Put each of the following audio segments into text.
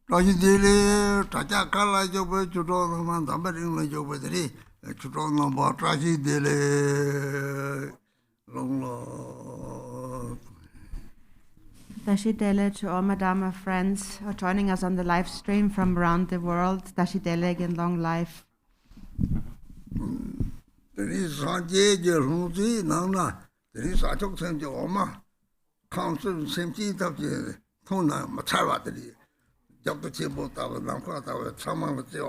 Raji dele, Taja Kala Joba, Chuto, Mandala Joba, Chuto number, Raji dele, long. Dashi Dele to all Madama friends who are joining us on the live stream from around the world. Dashi Dele again, long life. There is Sanjay Jerhuzi, Nana, there is a chok same Oma, Council, same thing of the Tona, Matavati, Dr. Chibota, Namkata, someone with the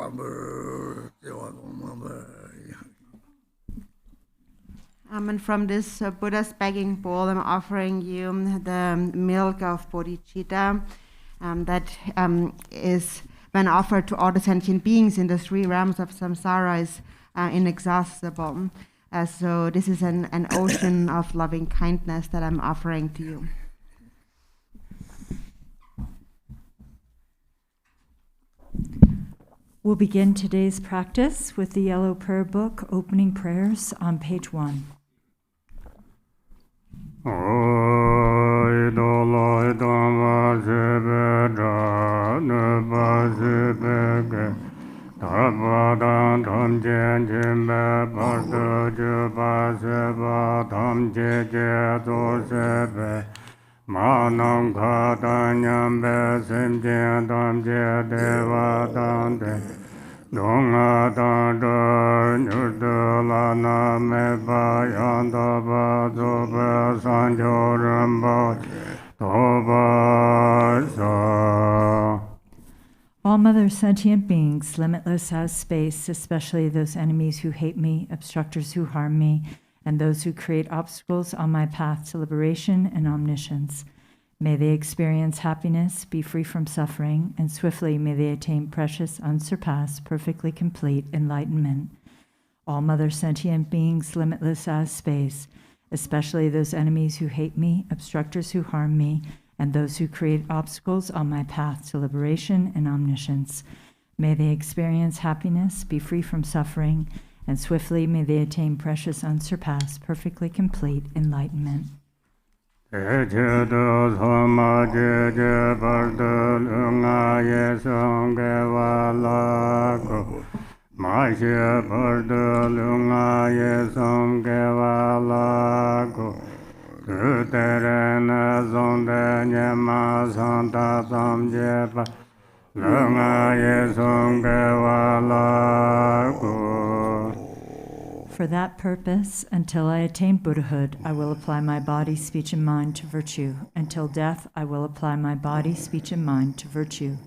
And from this Buddha's begging bowl, I'm offering you the milk of bodhichitta that is, when offered to all the sentient beings in the 3 realms of samsara, is inexhaustible. So this is an ocean of loving kindness that I'm offering to you. We'll begin today's practice with the Yellow Prayer Book opening prayers on page 1. Manam Katanyam Besim Jendam Jedevadante Dunga Dandar Nurdulana Mebayanda Baduba Sanjoramba Tobasa. All Mother sentient beings, limitless as space, especially those enemies who hate me, obstructors who harm me, and those who create obstacles on my path to liberation and omniscience. May they experience happiness, be free from suffering, and swiftly may they attain precious, unsurpassed, perfectly complete enlightenment. All Mother sentient beings, limitless as space, especially those enemies who hate me, obstructors who harm me, and those who create obstacles on my path to liberation and omniscience. May they experience happiness, be free from suffering, and swiftly may they attain precious, unsurpassed, perfectly complete enlightenment. For that purpose, until I attain Buddhahood, I will apply my body, speech, and mind to virtue. Until death, I will apply my body, speech, and mind to virtue.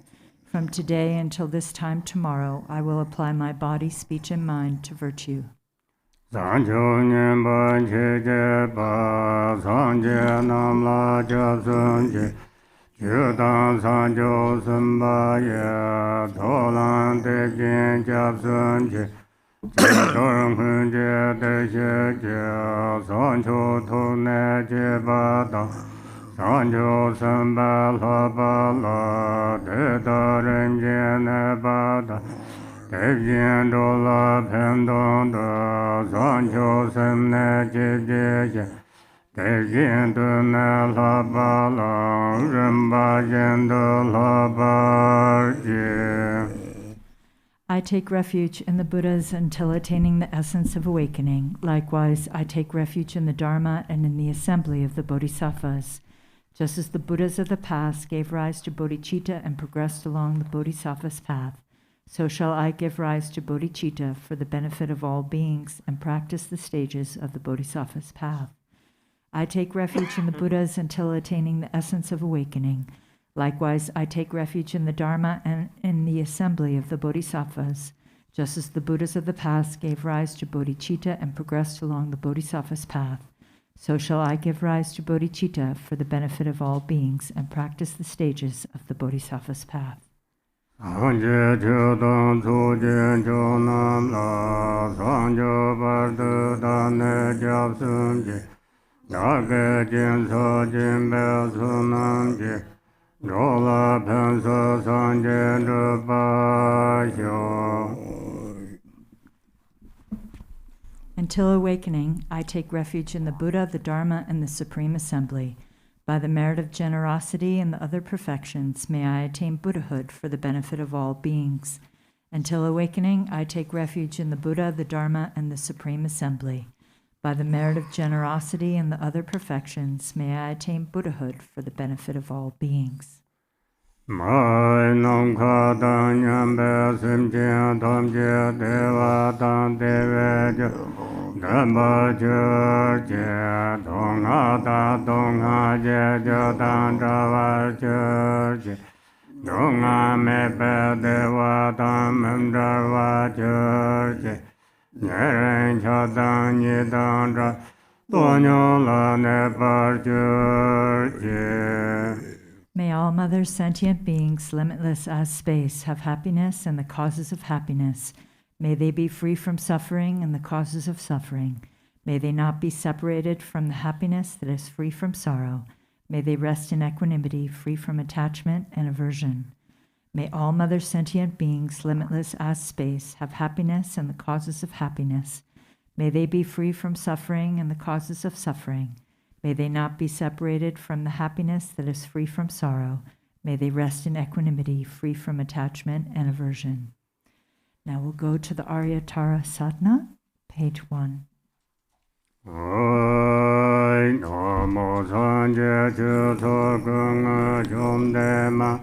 From today until this time tomorrow, I will apply my body, speech, and mind to virtue. I take refuge in the Buddhas until attaining the essence of awakening. Likewise, I take refuge in the Dharma and in the assembly of the Bodhisattvas. Just as the Buddhas of the past gave rise to bodhicitta and progressed along the Bodhisattva's path, so shall I give rise to bodhicitta for the benefit of all beings and practice the stages of the Bodhisattva's path. I take refuge in the Buddhas until attaining the essence of awakening. Likewise, I take refuge in the Dharma and in the assembly of the Bodhisattvas. Just as the Buddhas of the past gave rise to bodhicitta and progressed along the Bodhisattva's path, so shall I give rise to bodhicitta for the benefit of all beings and practice the stages of the Bodhisattva's path. Until awakening, I take refuge in the Buddha, the Dharma, and the Supreme Assembly. By the merit of generosity and the other perfections, may I attain Buddhahood for the benefit of all beings. Until awakening, I take refuge in the Buddha, the Dharma, and the Supreme Assembly. By the merit of generosity and the other perfections, may I attain Buddhahood for the benefit of all beings. Mai nam kha dan nyam be sim je dam je deva dan deve je dhamma je dong ha da dong ha je dan dava je dong ha me be deva dan mem dava je nyeren cha dan ni dan dra donyo la ne par je. May all Mother sentient beings, limitless as space, have happiness and the causes of happiness. May they be free from suffering and the causes of suffering. May they not be separated from the happiness that is free from sorrow. May they rest in equanimity, free from attachment and aversion. May all Mother sentient beings, limitless as space, have happiness and the causes of happiness. May they be free from suffering and the causes of suffering. May they not be separated from the happiness that is free from sorrow. May they rest in equanimity, free from attachment and aversion. Now we'll go to the Arya Tara Sadhana, page 1. Namo sanje chuto gunga chumdema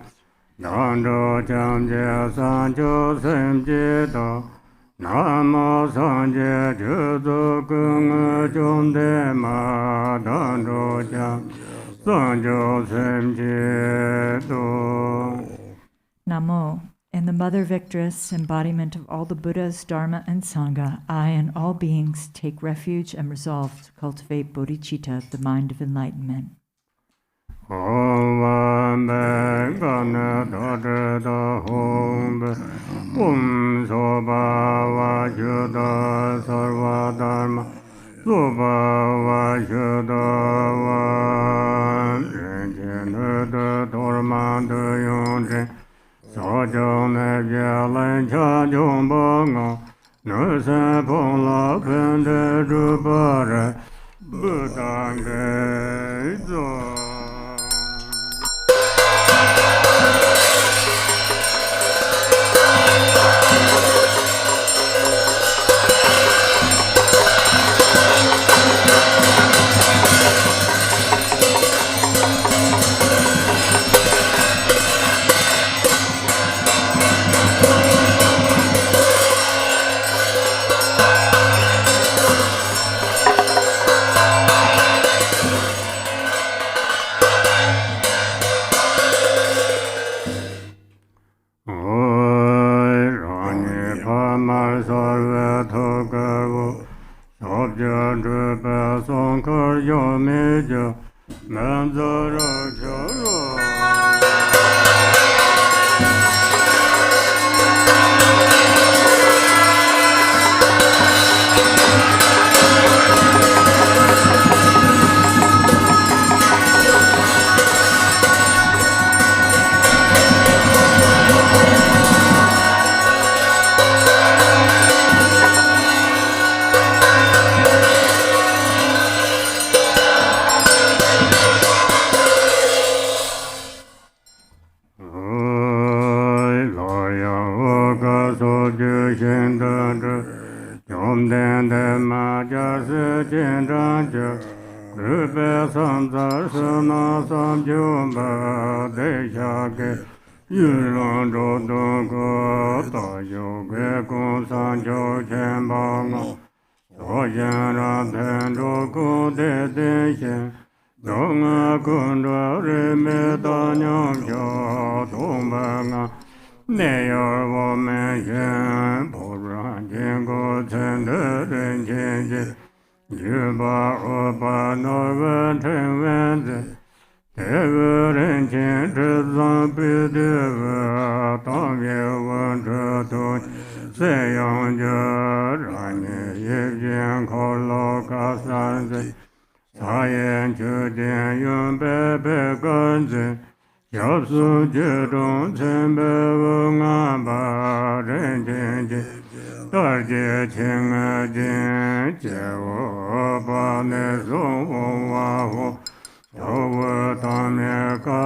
Nando chamje sancho semje do Namo sanje chuto gunga chumdema Nando chamje sancho semje do. Namo. In the Mother Victress, embodiment of all the Buddhas, Dharma, and Sangha, I and all beings take refuge and resolve to cultivate bodhicitta, the mind of enlightenment. Sajong ne bia cha jong bo ngo nu sa pong la pen de du ba re bu dang ge zo.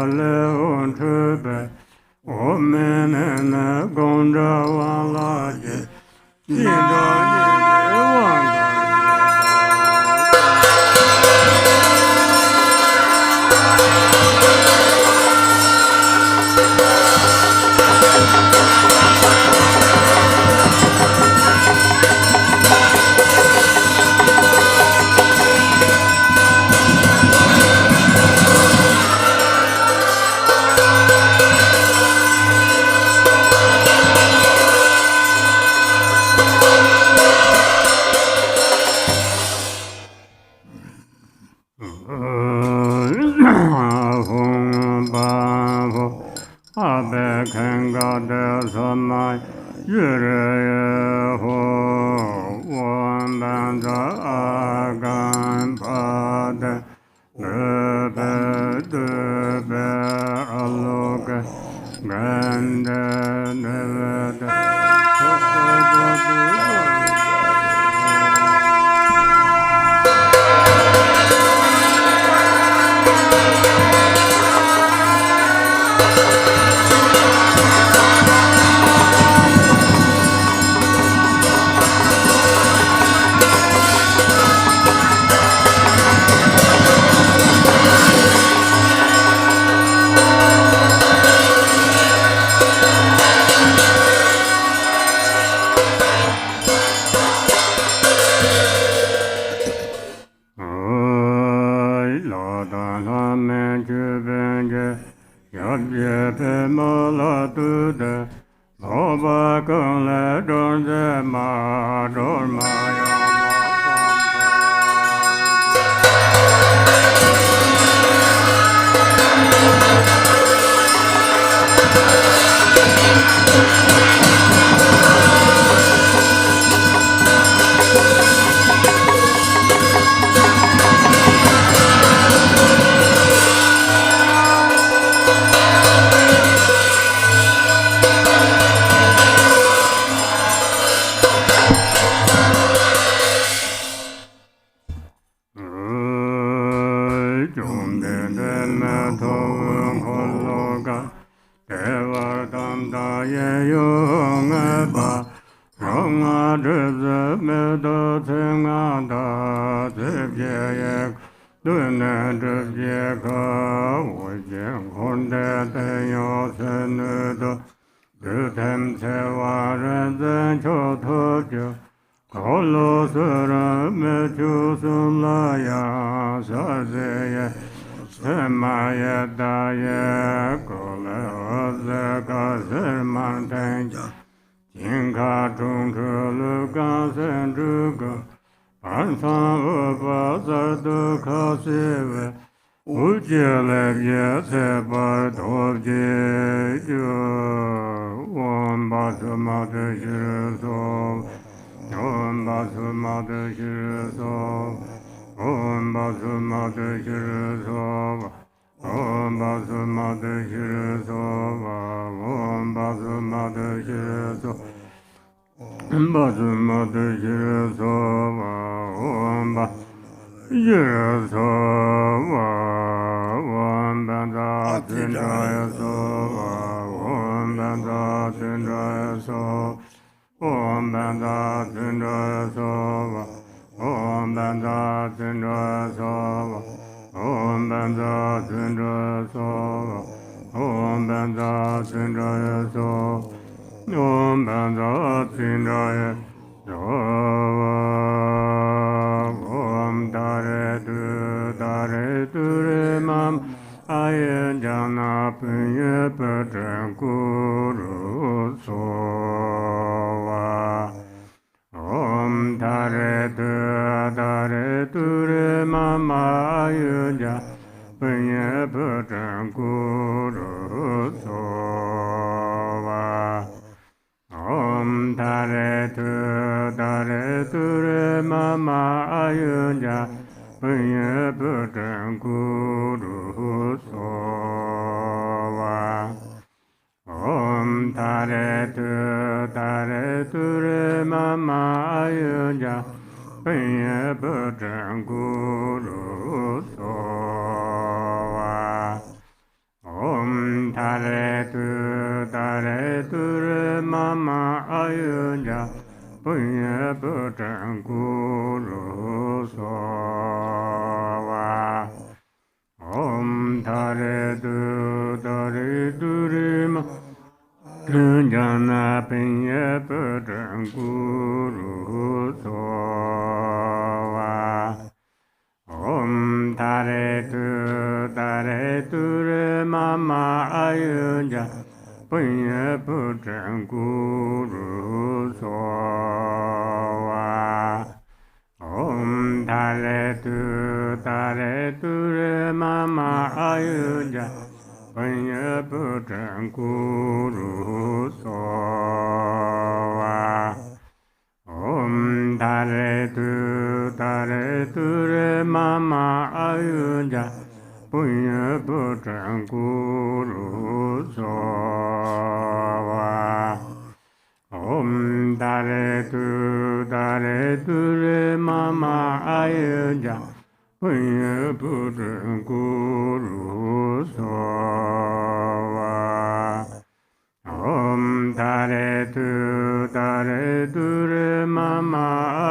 leon trube, o menen gonda walaje, jinda wanga. tare ture mama ayunja punya putrang guru sowa om tare ture ma jana punya putrang guru sowa om tare ture mama ayunja punya putrang guru sowa om tare ture mama ayunja punya putrang guru sowa om tare ture mama ayunja punya putrang guru sowa om tare ture mama ayunja punya putrang guru sowa om tare ture mama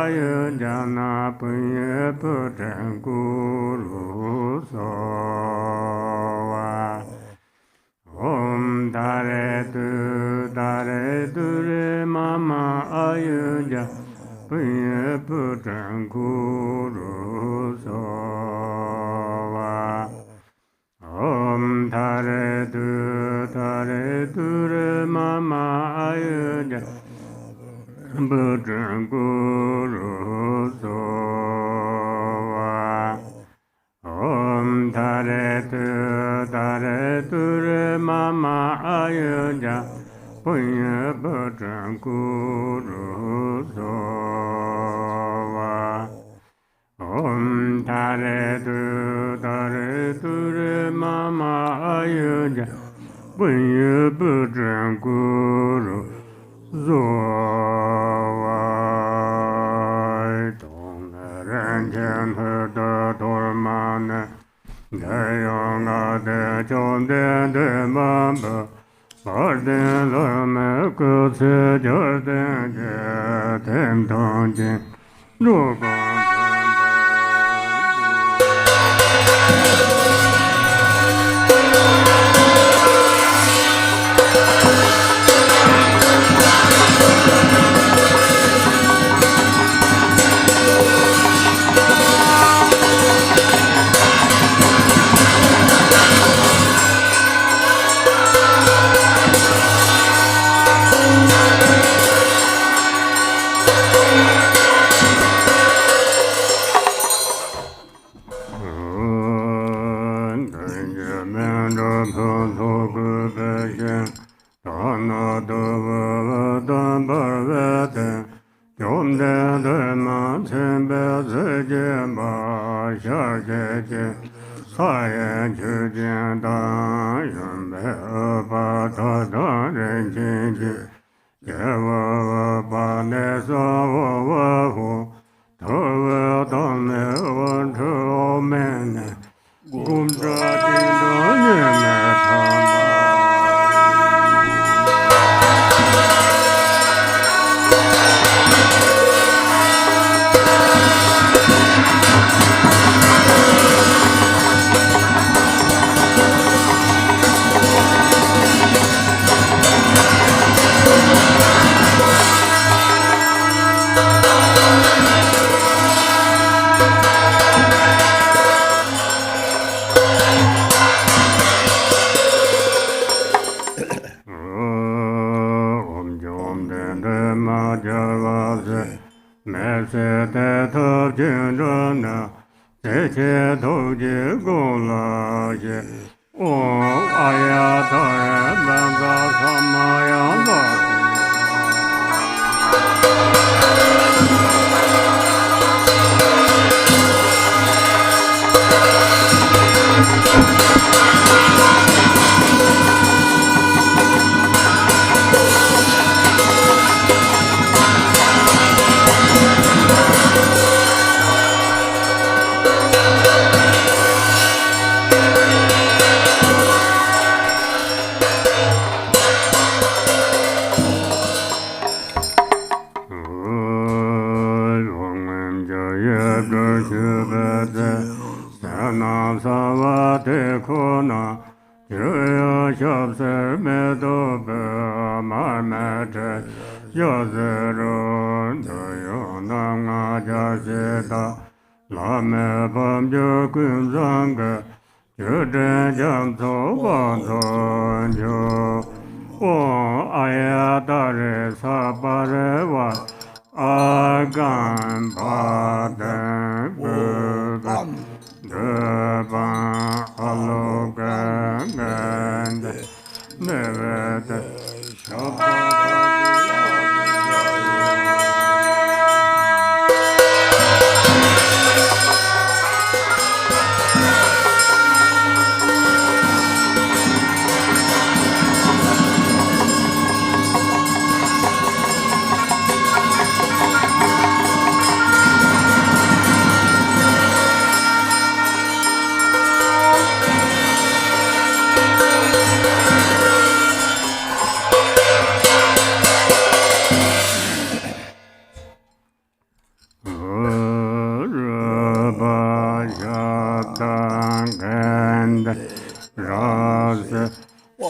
ayunja na punya putrang guru sowa om tare ture mama ayunja punya putrang guru sowa om tare ture mama ayunja putrang guru sowa om tare ture mama ayunja punya putrang guru sowa om tare ture mama ayunja punya putrang guru sowa dong ren chen he de tor ma ne de yong a de chom de de ma ba par de lo me ku se jo de je tem tong jin ru gong Arya Tara Sana Savate Kona, Juya Shopser Medobe, Marmete, Yozero, Doyonanga Jaseta, Lame Bamjo Kunzanga, Jude Jamso Banzo, Jo, Arya Tara Sabarewa, Agan Baden Buddha, Deba Alogan, Never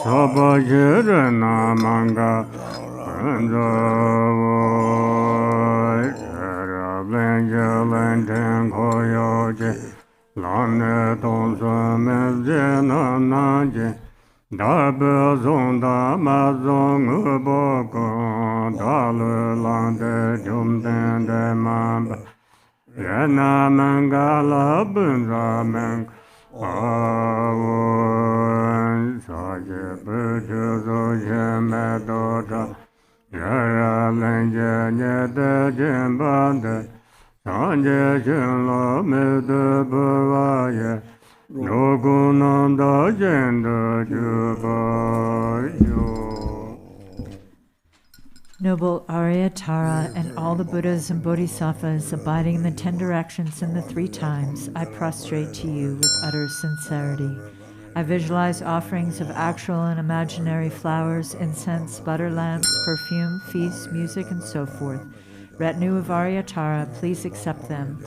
Sabajirana manga Benjalan Koyoje Lane Tonsa Mezena Naje Dabezonda Mazong Boko Dalu Lande Jumden de Mamba Yena Mangala Bunza Meng Saje Bujuzo Jemedota Yara Lenje Nyede Jembande Sanje Chenlo Mede Buraye Nogunanda Jenda Jubayo. Noble Arya Tara and all the Buddhas and Bodhisattvas abiding in the 10 directions in the 3 times, I prostrate to you with utter sincerity. I visualize offerings of actual and imaginary flowers, incense, butter lamps, perfume, feasts, music, and so forth. Retinue of Arya Tara, please accept them.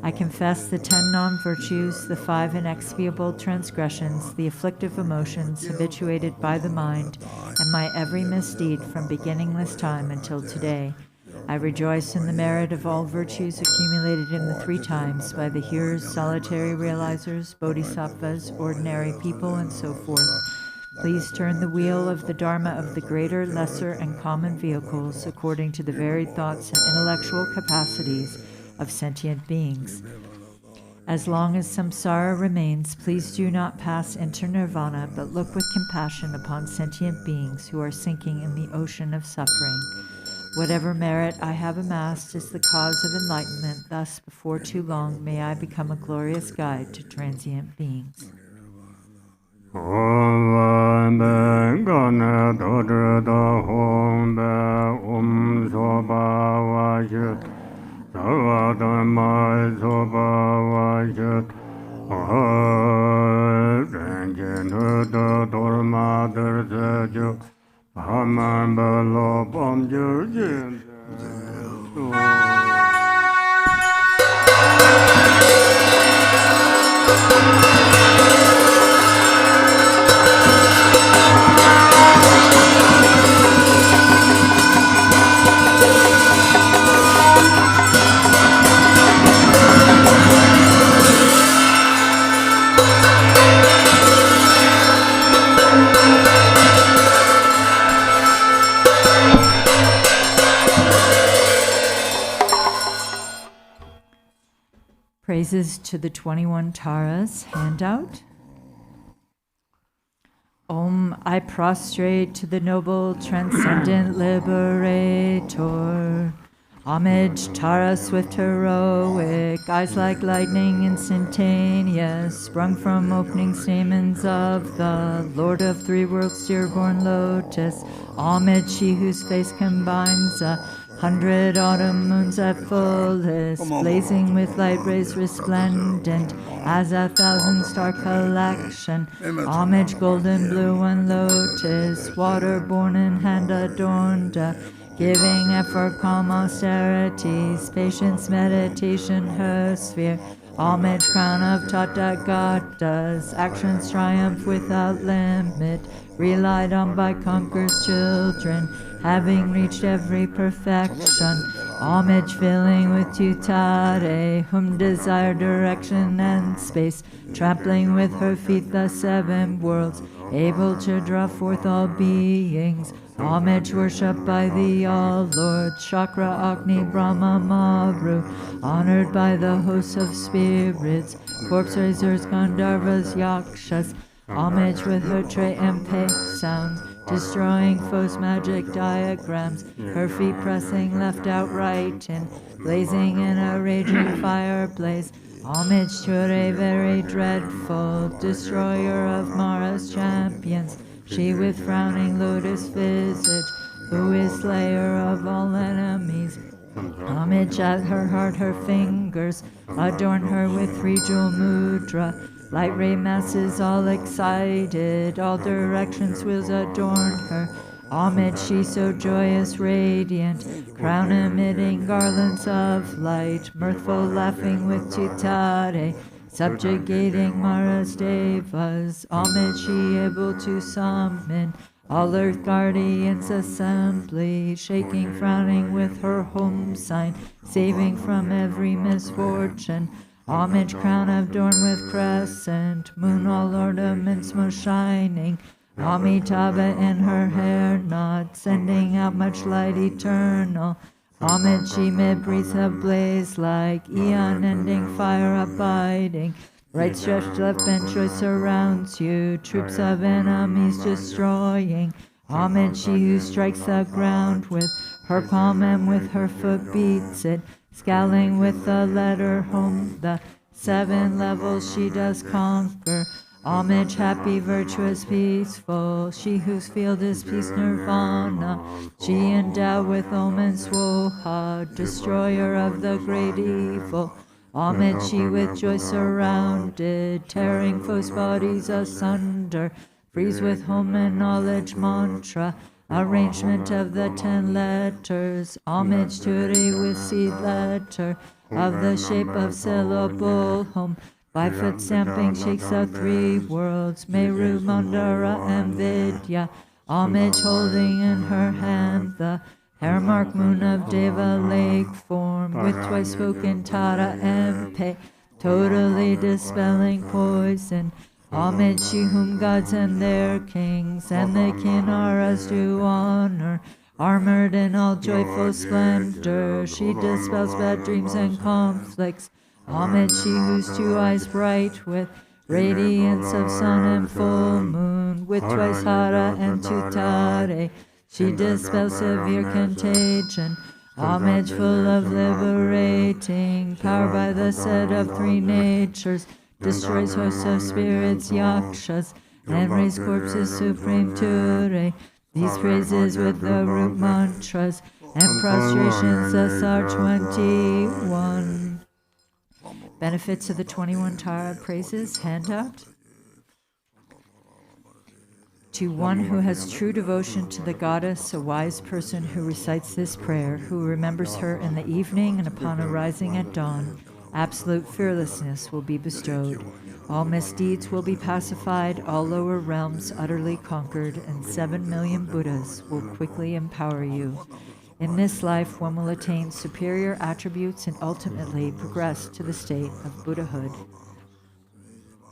I confess the 10 non-virtues, the 5 inexpiable transgressions, the afflictive emotions habituated by the mind, and my every misdeed from beginningless time until today. I rejoice in the merit of all virtues accumulated in the 3 times by the hearers, solitary realizers, bodhisattvas, ordinary people, and so forth. Please turn the wheel of the Dharma of the greater, lesser, and common vehicles according to the varied thoughts and intellectual capacities of sentient beings. As long as samsara remains, please do not pass into nirvana, but look with compassion upon sentient beings who are sinking in the ocean of suffering. Whatever merit I have amassed is the cause of enlightenment. Thus, before too long, may I become a glorious guide to transient beings. Praises to the 21 Taras handout. Om, I prostrate to the noble transcendent liberator. Homage, Tara, swift, heroic, eyes like lightning, instantaneous, sprung from opening stamens of the Lord of 3 worlds, dear-born lotus. Homage, she whose face combines 100 autumn moons at fullest, blazing with light rays resplendent as 1,000 star collection. Homage, golden blue and lotus, water-born and hand adorned, giving effort, calm austerities, patience, meditation, her sphere. Homage, crown of Tathagatas, actions triumph without limit, relied on by conquerors' children, having reached every perfection. Homage filling with tutare, whom desire direction and space, trampling with her feet the seven worlds, able to draw forth all beings. Homage worshipped by the All-Lord, Chakra, Agni, Brahma, Maru, honored by the hosts of spirits, corpse raisers, Gandharvas, Yakshas. Homage with her tre and pe sounds, destroying foes' magic diagrams, her feet pressing left out right in, blazing in a raging fire blaze. Homage to a very dreadful, destroyer of Mara's champions, she with frowning lotus visage, who is slayer of all enemies. Homage at her heart, her fingers adorn her with three jewel mudra. Light ray masses all excited, all directions wheels adorn her. Homage, she so joyous, radiant, crown emitting garlands of light, mirthful laughing with tutare, subjugating Mara's devas. Homage, she able to summon all earth guardians assembly, shaking, frowning with her home sign, saving from every misfortune. Homage, crown adorned with crescent, moon all ornaments most shining. Amitabha in her hair knot, sending out much light eternal. Homage, she mid-breathes ablaze like eon-ending fire abiding. Right stretched left and choice surrounds you, troops of enemies destroying. Homage, she who strikes the ground with her palm and with her foot beats it, scowling with the letter home, the 7 levels she does conquer. Homage, happy, virtuous, peaceful, she whose field is peace nirvana. She endowed with omen swoha, destroyer of the great evil. Homage, she with joy surrounded, tearing foes' bodies asunder. Freeze with home and knowledge mantra, arrangement of the 10 letters. Homage to the with seed letter, of the shape of syllable home. By foot stamping shakes the 3 worlds, Meru, Mandara, and Vidya. Homage holding in her hand the hair mark moon of Deva lake form, with twice spoken Tara and Pe, totally dispelling poison. Homage, she whom gods and their kings and the Kinnaras do honor, armored in all joyful splendor, she dispels bad dreams and conflicts. Homage, she whose 2 eyes bright with radiance of sun and full moon, with twice Hara and Tutare, she dispels severe contagion. Homage full of liberating power by the set of 3 natures, destroys hosts of spirits, yakshas, and raise corpses supreme ture. These praises with the root mantras and prostrations SR 21. Benefits of the 21 Tara praises handout. To one who has true devotion to the goddess, a wise person who recites this prayer, who remembers her in the evening and upon arising at dawn, absolute fearlessness will be bestowed. All misdeeds will be pacified, all lower realms utterly conquered, and 7 million Buddhas will quickly empower you. In this life, one will attain superior attributes and ultimately progress to the state of Buddhahood.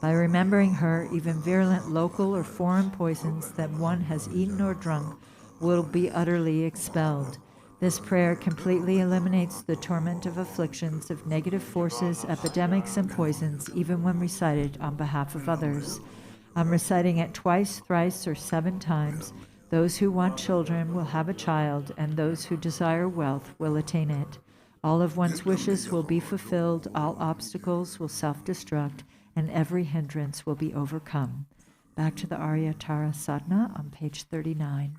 By remembering her, even virulent local or foreign poisons that one has eaten or drunk will be utterly expelled. This prayer completely eliminates the torment of afflictions of negative forces, epidemics, and poisons, even when recited on behalf of others. I'm reciting it twice, thrice, or 7 times. Those who want children will have a child, and those who desire wealth will attain it. All of one's wishes will be fulfilled, all obstacles will self-destruct, and every hindrance will be overcome. Back to the Arya Tara Sadhana on page 39.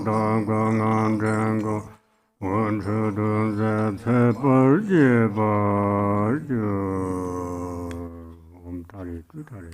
dong gong an zhen go, wen chu dun zhe ce bar jie bar ju. Tari, tari.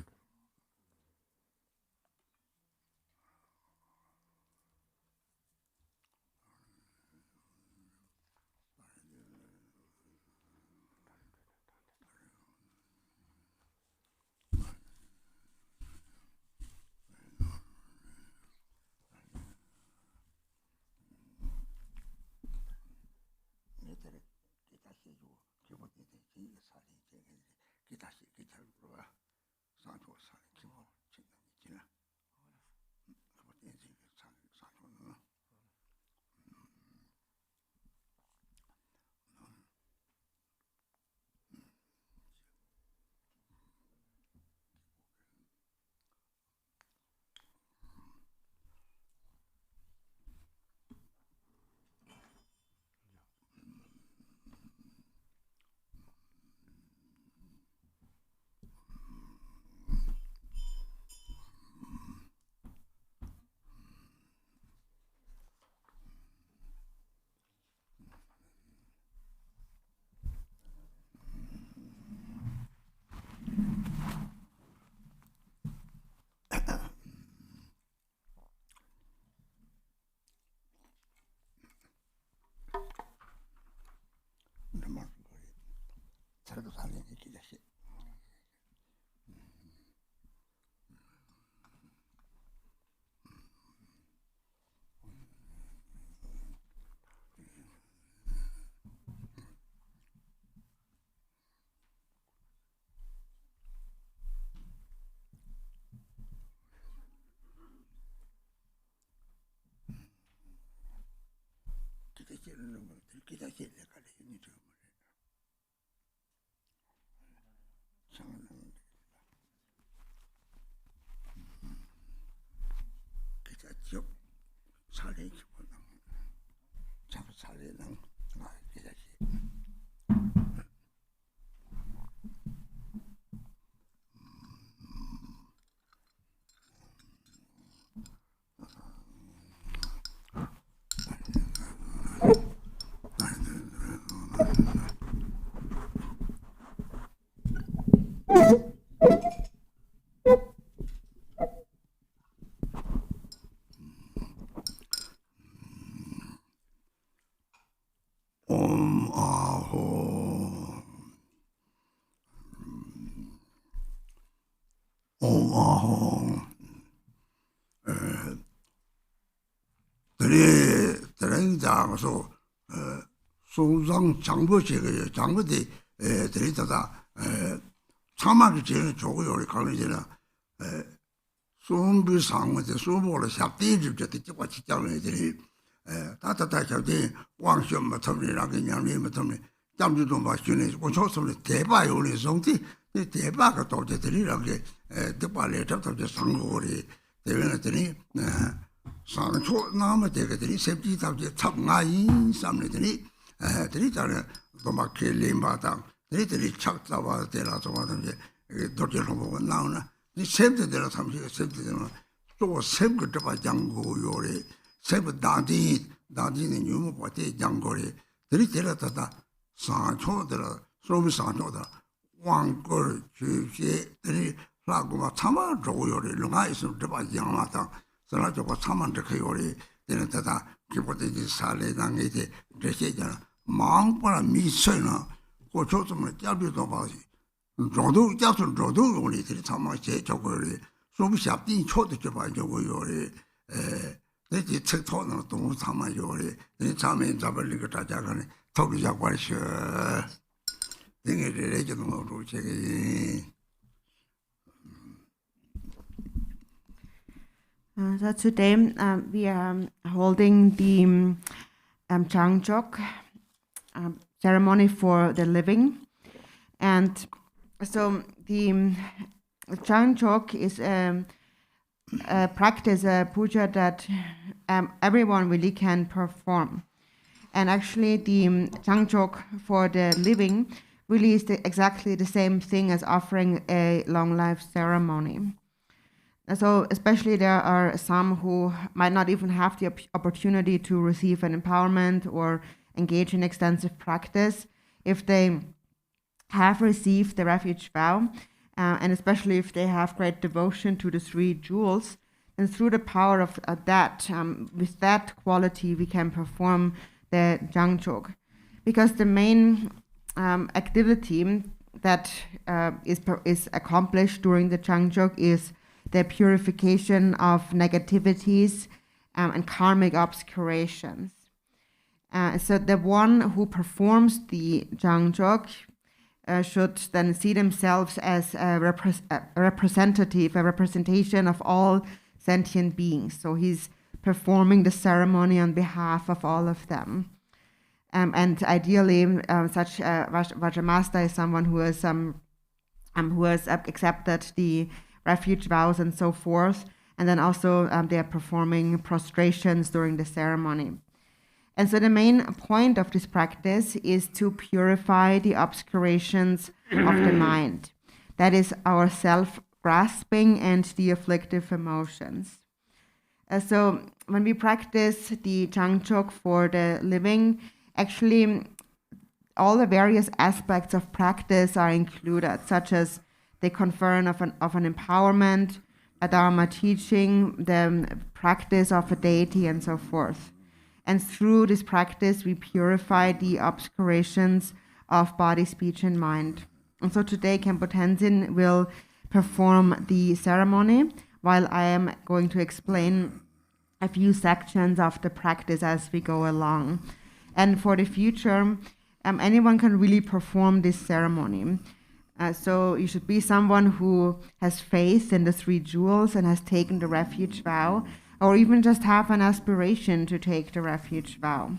소장 장보시게 장보디 데리다가 참마기 제일 좋고 요리 가면이나 소음비 상황에 소보를 샵대집때 찍고 직장들이 다다다 저기 왕시험 같은이라고 냥님 같은 잠주도 마시네 고초스는 대바 요리 성티 대바가 도저들이라고 대바를 잡다 상고리 대변했더니 산초 나무 되게들이 셉지 답지 탑나인 삼네들이 들이잖아 도마케 림바당 들이들이 착자와 되라서 하는데 도저로 보고 나오나 이 셉들을 삼시 셉들은 또 셉을 잡아 장고 요리 셉 다디는 유무 보대 장고리 들이들었다 산초들 소비 산초들 왕걸 주시 들이 라고마 참아 조요리 롱아 있으면 잡아 양마당 살아주고 참만 저 요리 되는 데다 기본적인 살레당에 되시잖아 망보라 미쳐나 고초스면 잡기도 봐지 저도 잡선 저도 우리들이 참아 제 저거를 소비샵이 초도 잡아 요리 내지 책토는 또 참아 요리 내 참에 잡을 거 다자가네 토비 잡아셔 등에를 해주는 거로 제게 So today we are holding the JangChok ceremony for the living, and so the JangChok is a practice, a puja that everyone really can perform, and actually the JangChok for the living really is exactly the same thing as offering a long life ceremony. So especially there are some who might not even have the opportunity to receive an empowerment or engage in extensive practice if they have received the refuge vow, and especially if they have great devotion to the 3 jewels. And through the power of that, with that quality, we can perform the JangChok. Because the main activity that is accomplished during the JangChok is the purification of negativities and karmic obscurations. So the one who performs the JangChok should then see themselves as a representation of all sentient beings. So he's performing the ceremony on behalf of all of them. And ideally, such Vajramasta is someone who has accepted the refuge vows and so forth. And then also they are performing prostrations during the ceremony. And so the main point of this practice is to purify the obscurations of the mind. That is our self-grasping and the afflictive emotions. So when we practice the JangChok for the living, actually all the various aspects of practice are included, such as the conferring of an empowerment, a Dharma teaching, the practice of a deity, and so forth. And through this practice, we purify the obscurations of body, speech, and mind. And so today, Khenpo Tenzin will perform the ceremony, while I am going to explain a few sections of the practice as we go along. And for the future, anyone can really perform this ceremony. So you should be someone who has faith in the 3 jewels and has taken the refuge vow, or even just have an aspiration to take the refuge vow.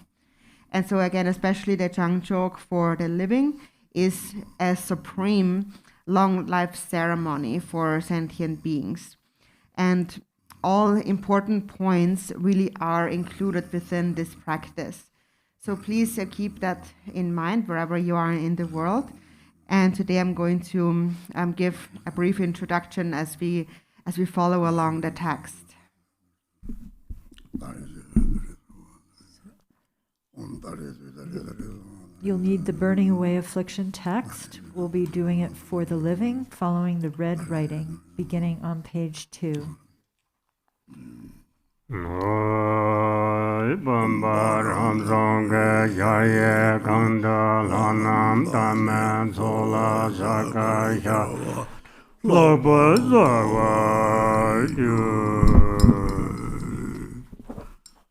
And so again, especially the JangChok for the living is a supreme long life ceremony for sentient beings. And all important points really are included within this practice. So please keep that in mind wherever you are in the world. And today I'm going to give a brief introduction as we follow along the text. You'll need the Burning Away Affliction text. We'll be doing it for the living, following the red writing, beginning on page 2.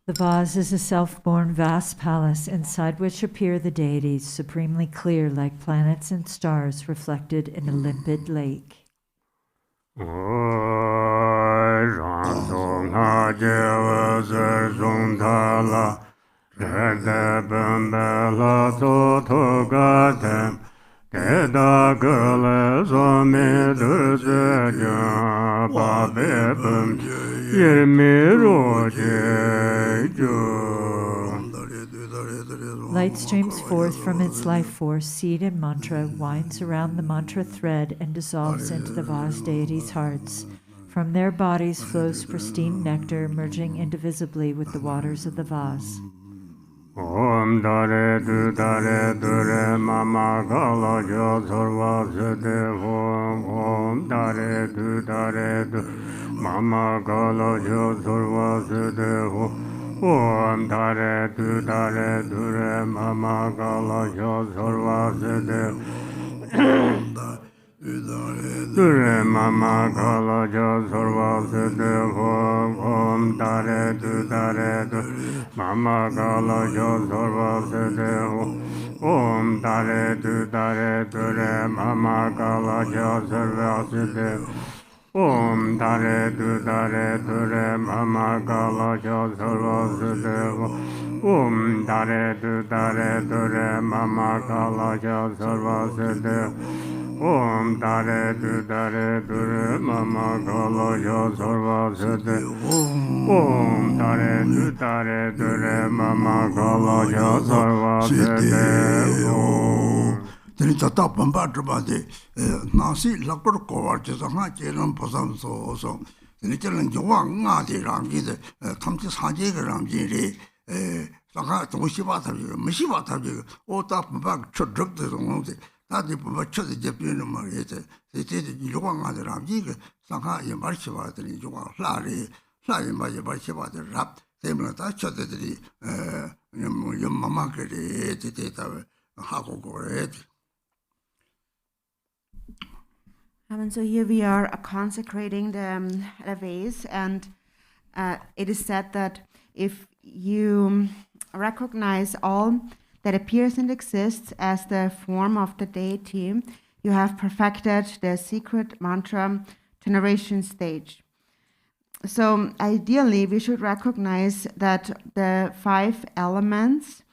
The vase is a self-born vast palace inside which appear the deities, supremely clear like planets and stars reflected in a limpid lake. Light streams forth from its life force, seed and mantra, winds around the mantra thread and dissolves into the vase deities' hearts. From their bodies flows pristine nectar, merging indivisibly with the waters of the vase. Om dare du re mama gala jo sarva sede om dare du mama gala jo sarva sede om dare du re mama gala jo sarva sede Dure mama kala jo sarva sede om dare du mama kala jo sarva sede om dare du re mama kala jo sarva sede om dare du re mama kala jo sarva sede om dare du re mama kala jo sarva sede Om dare du re mama kala jo sarva sede Om dare du re mama kala jo sarva sede Om Teni tata pamba traba de nasi lakor kowar chesa ha cheram pasam so 저는 요왕 나데 ramji 탐지 사제가 ram지리 상하 동시바다 무시바다 오다 막 쳤적도 동데 다들 뭐 쳤지 제비는 말이지 이제 요왕 나데 ram지 상하 이 말시바들이 요왕 라리 맞아 말시바들 랍 때문에 다 쳤들이 뭐 연마마들이 되다 하고 그래. And so here we are consecrating the vase, and it is said that if you recognize all that appears and exists as the form of the deity, you have perfected the secret mantra generation stage. So ideally, we should recognize that the 5 elements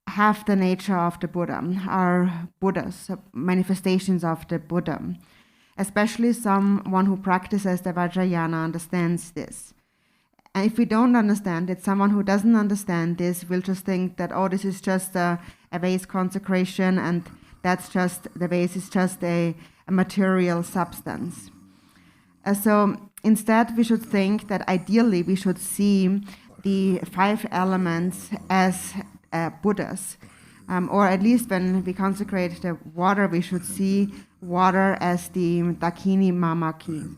have the nature of the Buddha, are Buddhas, manifestations of the Buddha. Especially someone who practices the Vajrayana understands this. And if we don't understand it, someone who doesn't understand this will just think that, oh, this is just a vase consecration, and that's just, the vase is just a material substance. So instead, we should think that ideally we should see the 5 elements as Buddhas. Or at least when we consecrate the water, we should see water as the Dakini Mamaki.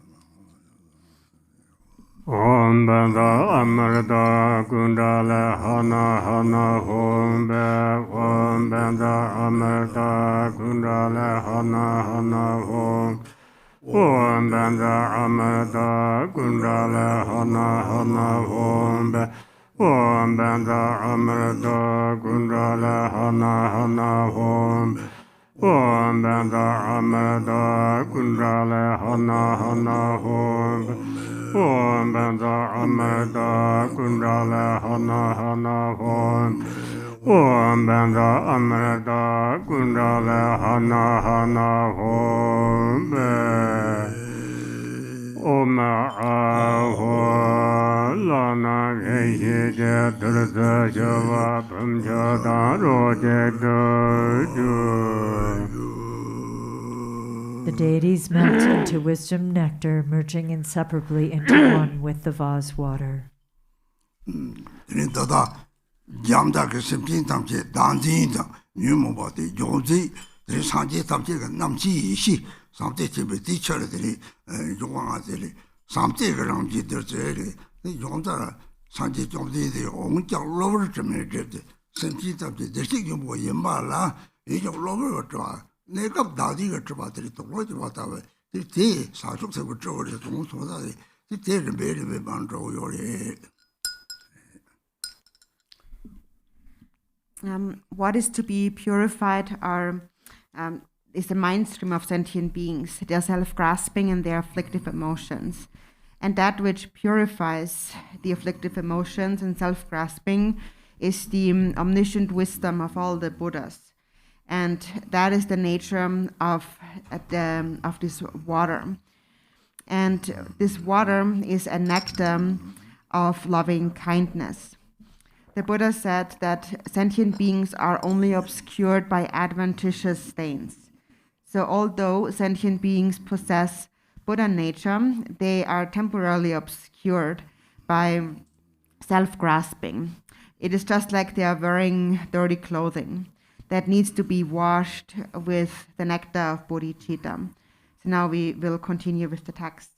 Om Banda Amarda Gundala Hana Hom Om Banda Amarda Gundala Hana Hom Om Banda Amarda Gundala Hana Hom Om Banda Amarda Gundala Hana Hom Om Banda Amarda Gundala Hana Hom Om Banda Amarda Gundala Hana Hom Om Banda Amarda Gundala Hana Hom Om Aho Lana Geje Durza Java Pamjada Roje The deities melt into wisdom nectar, merging inseparably into one with the vase water. Dada Jamda Kesempin Tamche Tenzin Numobati Jozi Sanje Tamche Namchi Ishi Samte Chibi teacher Yuangazeli Samte Ramji Derzeri Yonda Sanje Jomdi the Onja Lover Jamaica Sempin Tamche Designum Yambala Ejo Lover Dra Nekap Dadi Trabatri to watch what I did Sajok Sabu George Don't so that they did a baby bandro your head. What is to be purified is the mind stream of sentient beings, their self-grasping and their afflictive emotions. And that which purifies the afflictive emotions and self-grasping is the omniscient wisdom of all the Buddhas. And that is the nature of this water. And this water is a nectar of loving kindness. The Buddha said that sentient beings are only obscured by adventitious stains. So although sentient beings possess Buddha nature, they are temporarily obscured by self-grasping. It is just like they are wearing dirty clothing that needs to be washed with the nectar of bodhichitta. So now we will continue with the text.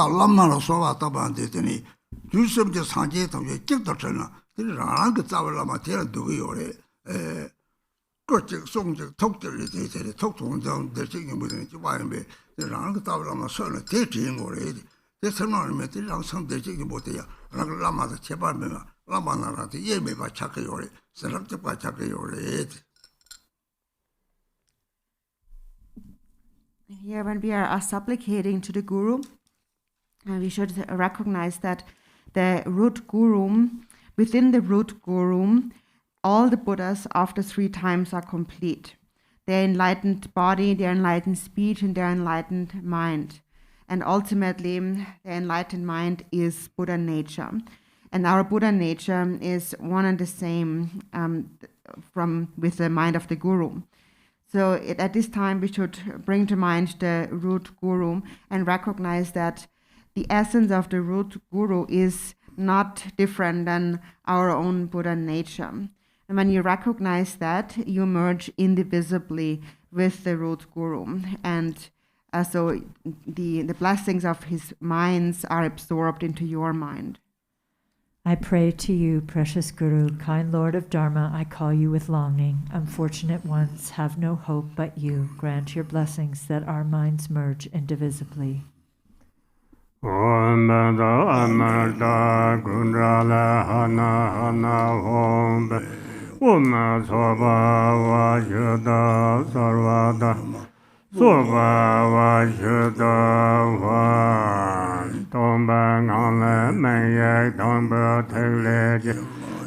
Lama Sova Tabanditini, do some just Sanjay of your Chiptachana, the Rang Zavala Matera Dugiore, Kurchik Song talk to it, talk to them, the chicken within the the Rang Zavala son, teaching already. There's some ornament on some the chicken botia, Lama the Chapamena, Lamana, the Yeme by Chakayore, selected by Chakayore. Here, when we are supplicating to the Guru, we should recognize that the root Guru, within the root Guru, all the Buddhas after 3 times are complete. Their enlightened body, their enlightened speech, and their enlightened mind. And ultimately, the enlightened mind is Buddha nature. And our Buddha nature is one and the same with the mind of the Guru. So at this time, we should bring to mind the root Guru and recognize that the essence of the root Guru is not different than our own Buddha nature. And when you recognize that, you merge indivisibly with the root Guru. And so the blessings of his minds are absorbed into your mind. I pray to you, precious Guru, kind Lord of Dharma, I call you with longing. Unfortunate ones have no hope but you. Grant your blessings that our minds merge indivisibly. Om Bada Amarda Kundrala Hana Hana Om Om Soba Vajuda Sarvada Soba Vajuda Van Tomba Ngale Mayak Tomba Tele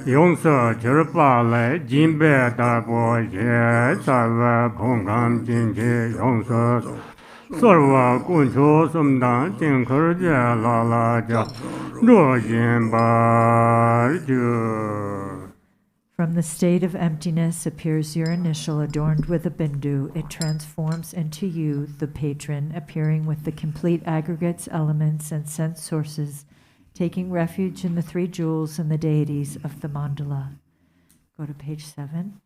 Yongsa Chirpa Le Jimbe Dabo Ye Sava Pongam Jinji Yongsa Sarva Kuncho Sumdan Jinkarja Lala Ja Rojin Barju. From the state of emptiness appears your initial adorned with a bindu. It transforms into you, the patron, appearing with the complete aggregates, elements, and sense sources, taking refuge in the 3 jewels and the deities of the Mandala. Go to page 7.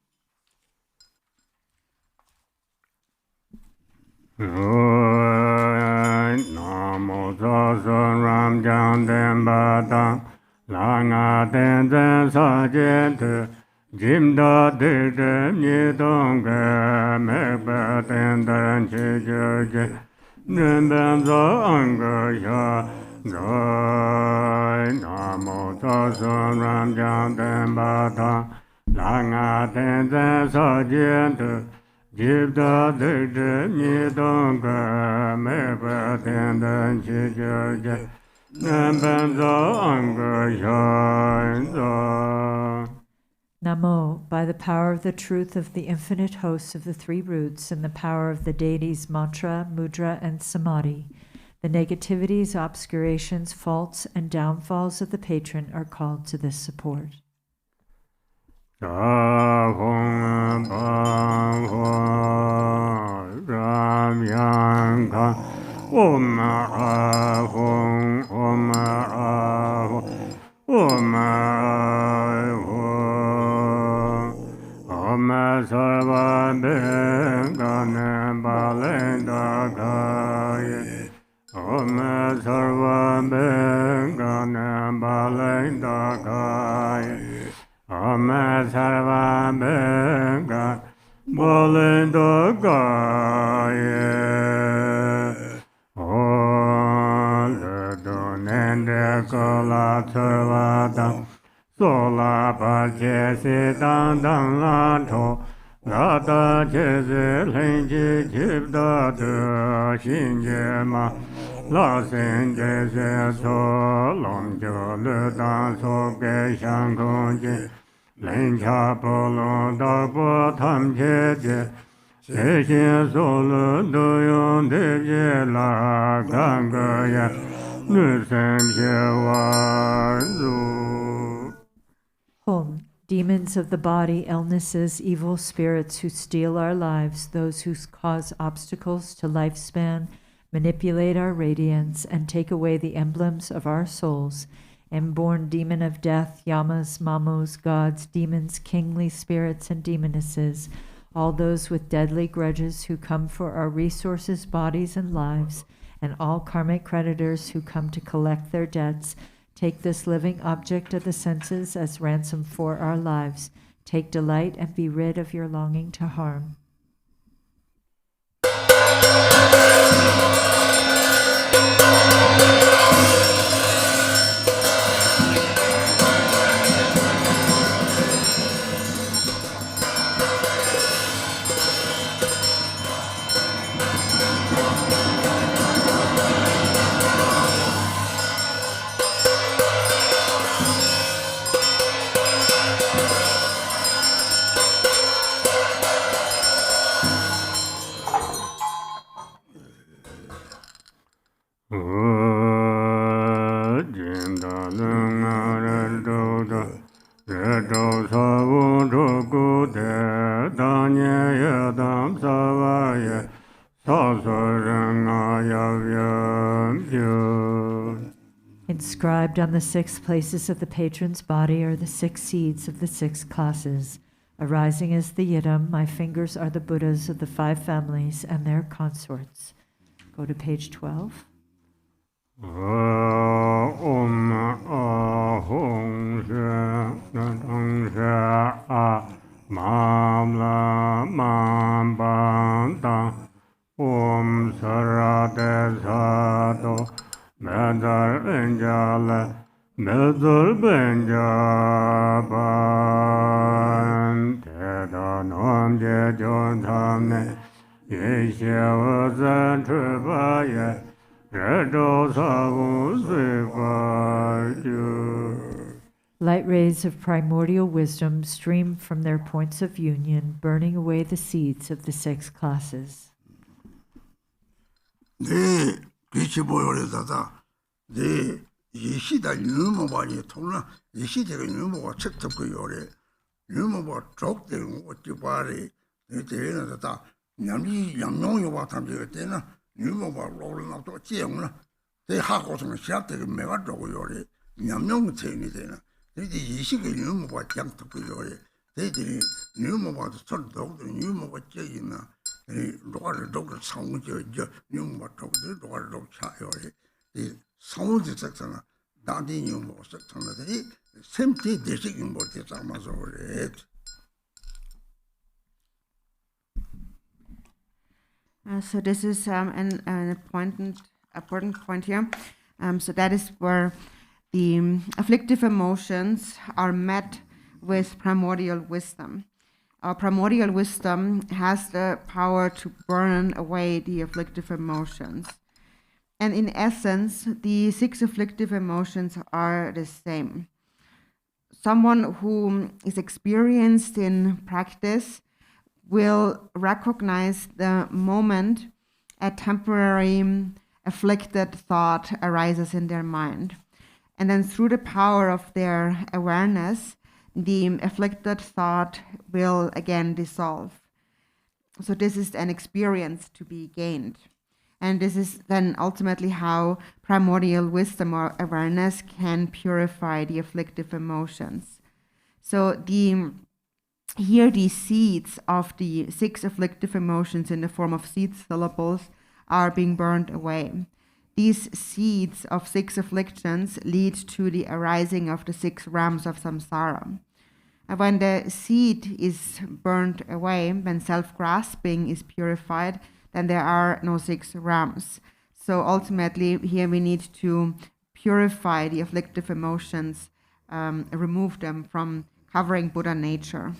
Namo Tassa Ram Jam Demba Dam Langa Tenzin Sajent Jim Da De De Ni Dong Ge Mekba Tendan Che Je Je Nimben Za Anga Ya Jai Namo Tassa Ram Jam Demba Dam Langa Tenzin Sajent Jim Da De De Ni Dong Ge Mekba Tendan Che Je Je Namo, by the power of the truth of the infinite hosts of the 3 roots and the power of the deities mantra, mudra, and samadhi, the negativities, obscurations, faults, and downfalls of the patron are called to this support. Om Ahong, Om Ahong, Om Ahong, Om Sarva Bengane Balenda Gaya, Om Sarva Bengane Balenda Gaya, Om Sarva Bengane Balenda Gaya. Kola Tavada Sola Pache Sidan Dan Lato Lata Chese Lenji Chipda De Shinjema La Senje Se So Lom Jo Le Dan So Ge Shang Kongji Lencha Polo Da Po Tam Che Je Se Shin So Le Do Yon De Je La Gang Ge Ya Home, demons of the body, illnesses, evil spirits who steal our lives, those who cause obstacles to lifespan, manipulate our radiance, and take away the emblems of our souls, inborn demon of death, yamas, mamos, gods, demons, kingly spirits, and demonesses, all those with deadly grudges who come for our resources, bodies, and lives, and all karmic creditors who come to collect their debts, take this living object of the senses as ransom for our lives. Take delight and be rid of your longing to harm. Inscribed on the 6 places of the patron's body are the 6 seeds of the 6 classes. Arising as the yidam, my fingers are the Buddhas of the 5 families and their consorts. Go to page 12. Light rays of primordial wisdom stream from their points of union, burning away the seeds of the 6 classes. 네, 빛이 보여서 네 이시다 유모바니 통나 이시대가 유모가 책잡고 요래 유모가 쪽대는 어찌 바래 대대는 다 남이 양용이 와 탐지 때나 유모가 로를 또 지영나 대 하고서는 시작되게 매가 저고 요래 양용 체인이 되나 이제 이시가 유모가 장잡고 요래 대들이 유모가 설도 유모가 째이나 로가를 도 상우죠 유모가 쪽들 로가를 차요래 이 성우지 색상아 나디 유모 색상들이 샘티 대식인 것에 담아서 그래. So this is an important point here. So that is where the afflictive emotions are met with primordial wisdom. Our primordial wisdom has the power to burn away the afflictive emotions. And in essence, the 6 afflictive emotions are the same. Someone who is experienced in practice will recognize the moment a temporary afflicted thought arises in their mind. And then through the power of their awareness, the afflicted thought will again dissolve. So this is an experience to be gained. And this is then ultimately how primordial wisdom or awareness can purify the afflictive emotions. So here the seeds of the 6 afflictive emotions in the form of seed syllables are being burned away. These seeds of 6 afflictions lead to the arising of the 6 rams of samsara. And when the seed is burned away, when self-grasping is purified, then there are no 6 rams. So ultimately, here we need to purify the afflictive emotions, remove them from covering Buddha nature.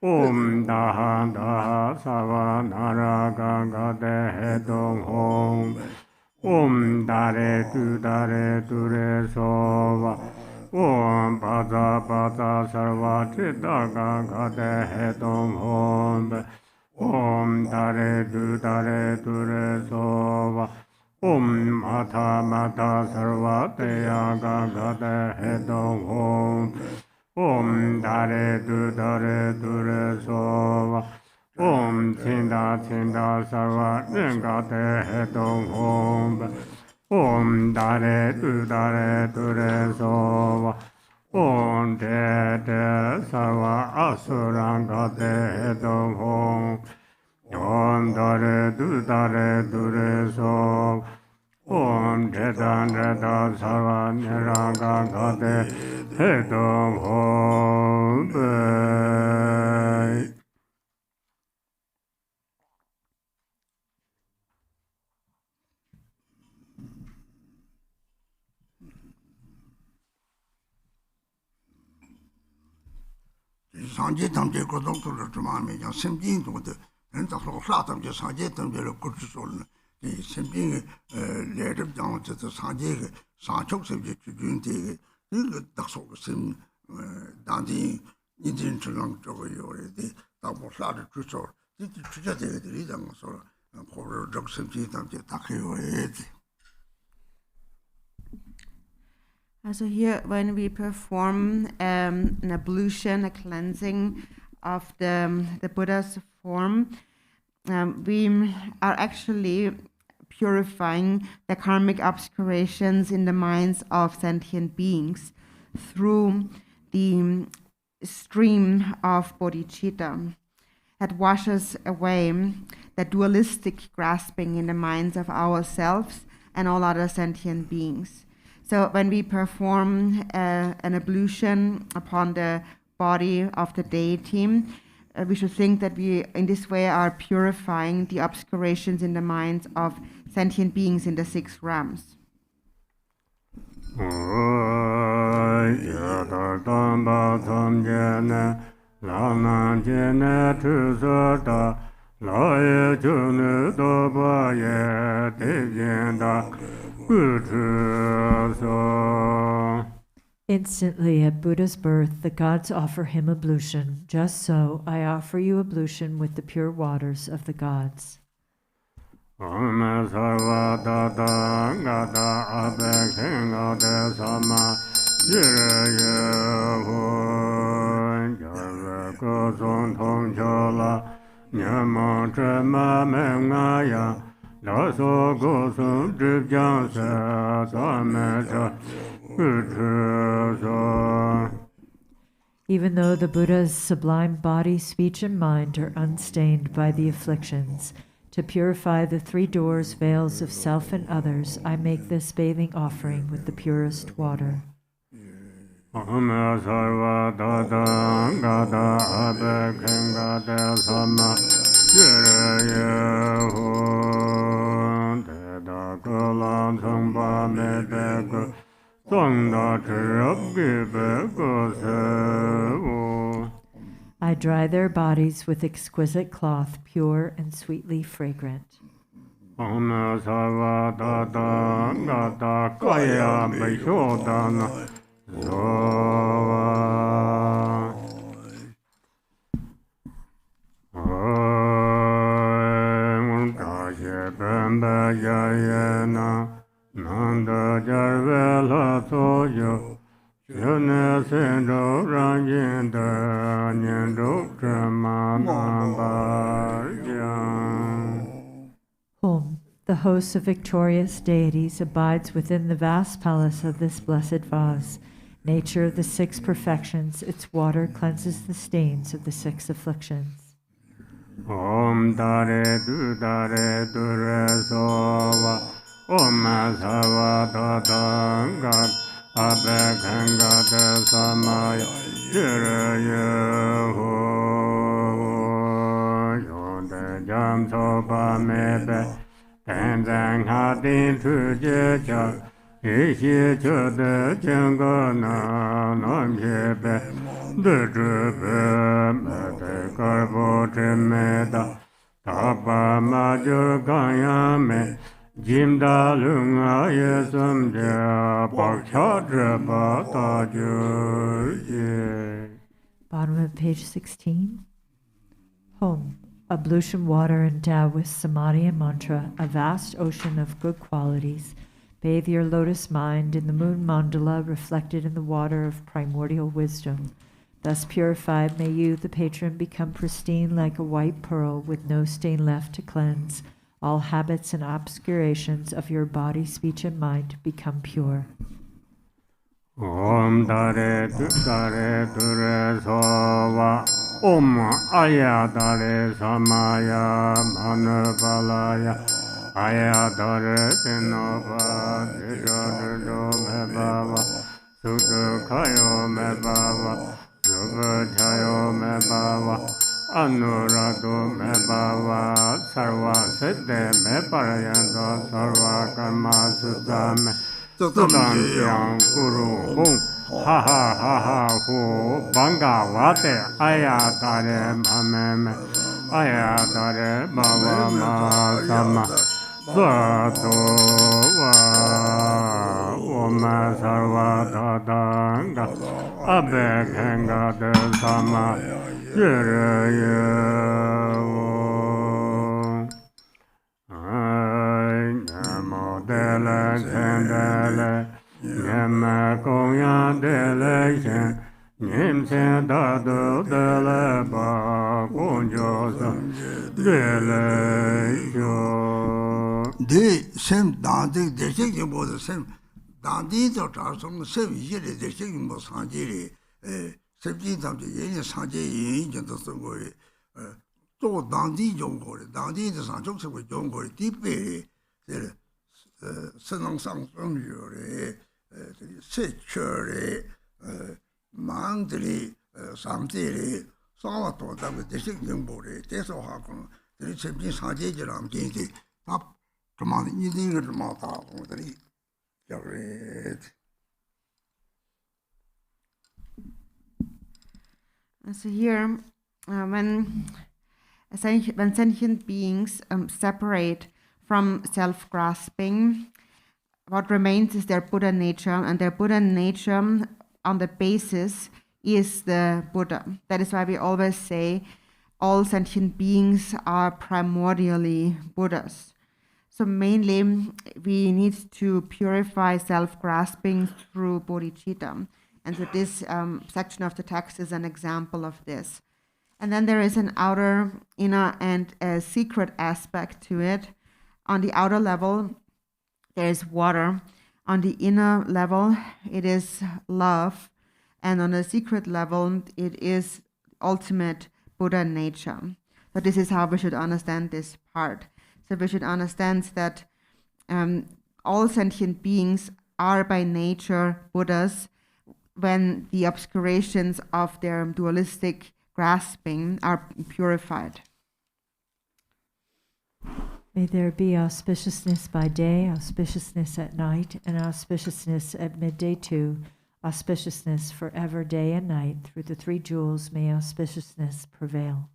Om Daha Daha Sava Naraga Gade Hedong Hom Om Dare Dure Sova Om Bada Bada Sarva Chidaga Gade Hedong Hom Om Dare Dure Sova Om Mata Mata Sarva Teyaga Gade Hedong Hom Om Dare Dure Sova Om Tinda Sarva Nengate Hedong Hom Om Dare Dure Sova Om De Sarva Asurangate Hedong Hom Om Dare Dure Sova Om Dedan Sarva Niraga Gade Hedong Hom 상제 담제 고동도를 좀 하면 심진도도 엔다 소사 담제 상제 담제를 고치sol는 simping later down to the Sanjay, Sanchok subject to Junti, Daxo Sim, Dandy, Indian Chilang Jogo, the double flat to short. Did you just read them so? For drug subject of the Taki. So here, when we perform an ablution, a cleansing of the Buddha's form, we are actually purifying the karmic obscurations in the minds of sentient beings through the stream of bodhichitta that washes away the dualistic grasping in the minds of ourselves and all other sentient beings. So when we perform an ablution upon the body of the deity, we should think that we, in this way, are purifying the obscurations in the minds of sentient beings in the 6 realms. Instantly at Buddha's birth, the gods offer him ablution. Just so, I offer you ablution with the pure waters of the gods. Even though the Buddha's sublime body, speech, and mind are unstained by the afflictions, to purify the 3 doors, veils of self and others, I make this bathing offering with the purest water. I dry their bodies with exquisite cloth, pure and sweetly fragrant. Home, the host of victorious deities, abides within the vast palace of this blessed vase. Nature of the 6 perfections, its water cleanses the stains of the 6 afflictions. Om Dare Du Dare Dure Sova Om Sava Dada Gad Abe Kanga De Samaya Dure Yeho Yonde Jam Soba Mebe Tenzin Hadin Tuje Chak Ishi Chode Chengana Nam Shebe Dujube Mete Karbo Tremeda Tapa Majur Kanyame Jimda Lunga Yesumja Paksha Bata Jurje. Bottom of page 16. Home, ablution water endowed with samadhi and mantra, a vast ocean of good qualities. Bathe your lotus mind in the moon mandala reflected in the water of primordial wisdom. Thus purified, may you, the patron, become pristine like a white pearl with no stain left to cleanse. All habits and obscurations of your body, speech, and mind become pure. Om Dare Dare Dure Sova Om Arya Tara Samaya Manubalaya Arya Tara Tinova Dijodo Mebava Sudu Kayo Mebava Subu Chayo Mebava Anurado Mebava Sarva Siddhe Meparayanta Sarva Karma Sudame Sudan Yang Guru Hum Ha Ha Ha Ha Hu Banga Vate Aya Tare Mameme Aya Tare Bava Ma Sama Sato wa Oma Sarva Tadanga Abekanga de Sama Jiraya Namo Dele Kendele Nyama Konya Dele Shen Nyimsen Dado Dele Ba Konjosa Dele Yo De sem dante desek yimbo de sem dante to tasong sem yire desek yimbo sanjiri sepji tamje yin sanje yin jin to songori to dante jongori dante de sanjok se jongori tipe de senang sang songyore se chure mandri samtiri sawa to da desek yimbo re teso ha kon de sepji sanje jiram jinti tap Come you think of the mother. So here, when sentient beings separate from self-grasping, what remains is their Buddha nature, and their Buddha nature on the basis is the Buddha. That is why we always say all sentient beings are primordially Buddhas. So mainly, we need to purify self-grasping through bodhichitta. And so this section of the text is an example of this. And then there is an outer, inner, and a secret aspect to it. On the outer level, there is water. On the inner level, it is love. And on the secret level, it is ultimate Buddha nature. So this is how we should understand this part. So we should understand that all sentient beings are by nature Buddhas when the obscurations of their dualistic grasping are purified. May there be auspiciousness by day, auspiciousness at night, and auspiciousness at midday too, auspiciousness forever day and night. Through the three jewels may auspiciousness prevail.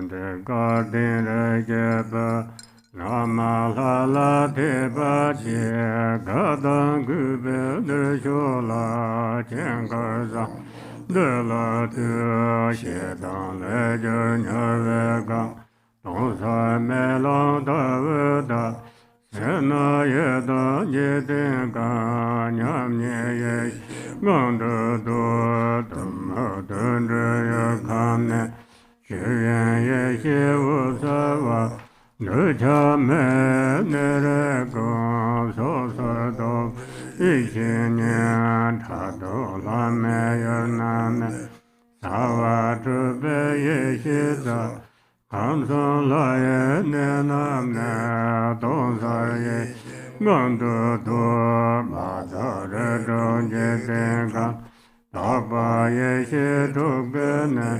The garden Rajaba Lama Lala Deba Gadan Gube the Shola Changarza De La Tu Shedan Ledger Nervega Donsa Melon Davida Sena Yeda Jedinga Nyam Nye Ganda Do Dundra Yakane Shiryan Yeshe Usava Nucha Me Nerego Sosado Ishinyan Tado Lame Yernane Sawa Trube Yeshida Kamson Laye Nenamne Donsaye Ganda Do Madare Donje Denga Taba Yeshe Dugbene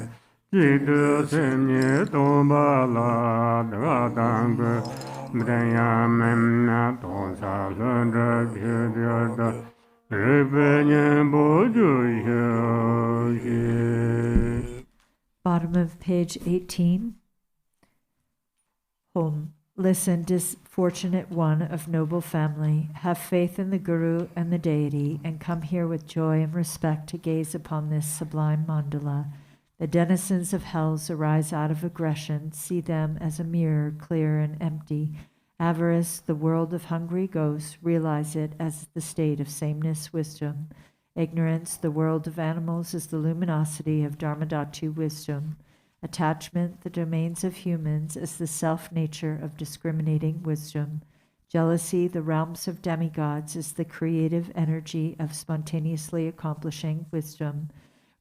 Jidu Semye Tombala Dradang Mdayamemna Donsa Lundra Bhidyarda Ribenye Boju Yoshi. Bottom of page 18. Home. Listen, disfortunate one of noble family, have faith in the Guru and the deity, and come here with joy and respect to gaze upon this sublime mandala. The denizens of hells arise out of aggression. See them as a mirror, clear and empty. Avarice, the world of hungry ghosts, realize it as the state of sameness, wisdom. Ignorance, the world of animals, is the luminosity of Dharmadhatu, wisdom. Attachment, the domains of humans, is the self-nature of discriminating wisdom. Jealousy, the realms of demigods, is the creative energy of spontaneously accomplishing wisdom.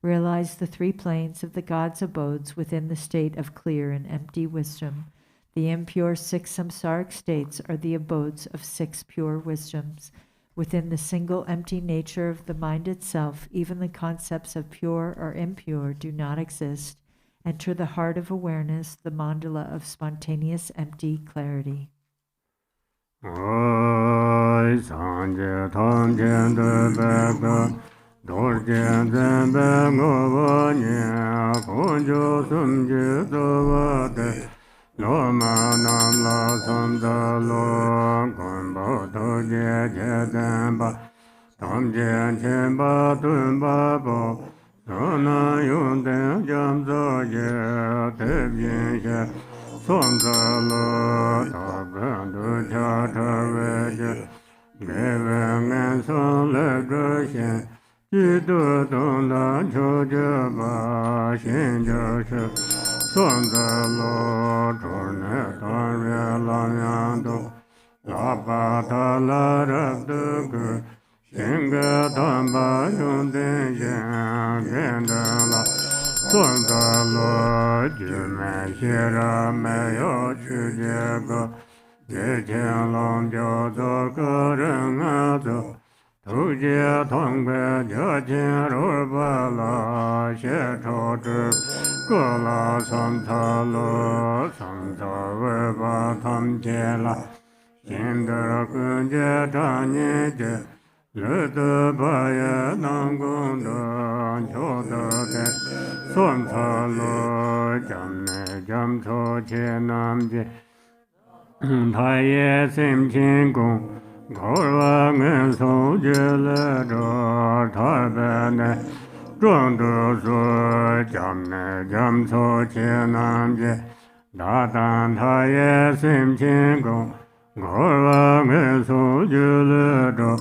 Realize the three planes of the gods' abodes within the state of clear and empty wisdom. The impure 6 samsaric states are the abodes of 6 pure wisdoms. Within the single empty nature of the mind itself, even the concepts of pure or impure do not exist. Enter the heart of awareness, the mandala of spontaneous empty clarity. Dorjen zembe ngobanya konjo sumje dovade Lama nam la sam da lo gun bo do je je den ba tam je chen ba dun ba bo so na yun den jam zo je te bien je son da lo ta ben du cha ta ve je ge ve ngen son le ge xian ji du dong da cho je ba xian je shi son da lo zhor ne dan re la yang do la ba ta la ra de ge xian ge dan ba yong den xian gen de la son da lo ji me xie ra me yo chi jie ge jie qian long jiao zhe ge ren a zhe tu jie tong gue jie qian ru ba la xie chou zhi ge la san ta lo san ta wei ba tam jie la xin de gun jie zhang nie jie le de ba ye nang gong de qiu de de san ta lo jiang ne jiang chou qie nam jie ta ye sim qin gong gao wa ngen song jie le zhe ta be ne zhuang de su jiang ne jiang chou qie nam jie da dan ta ye sim qin gong gao wa ngen song jie le zhe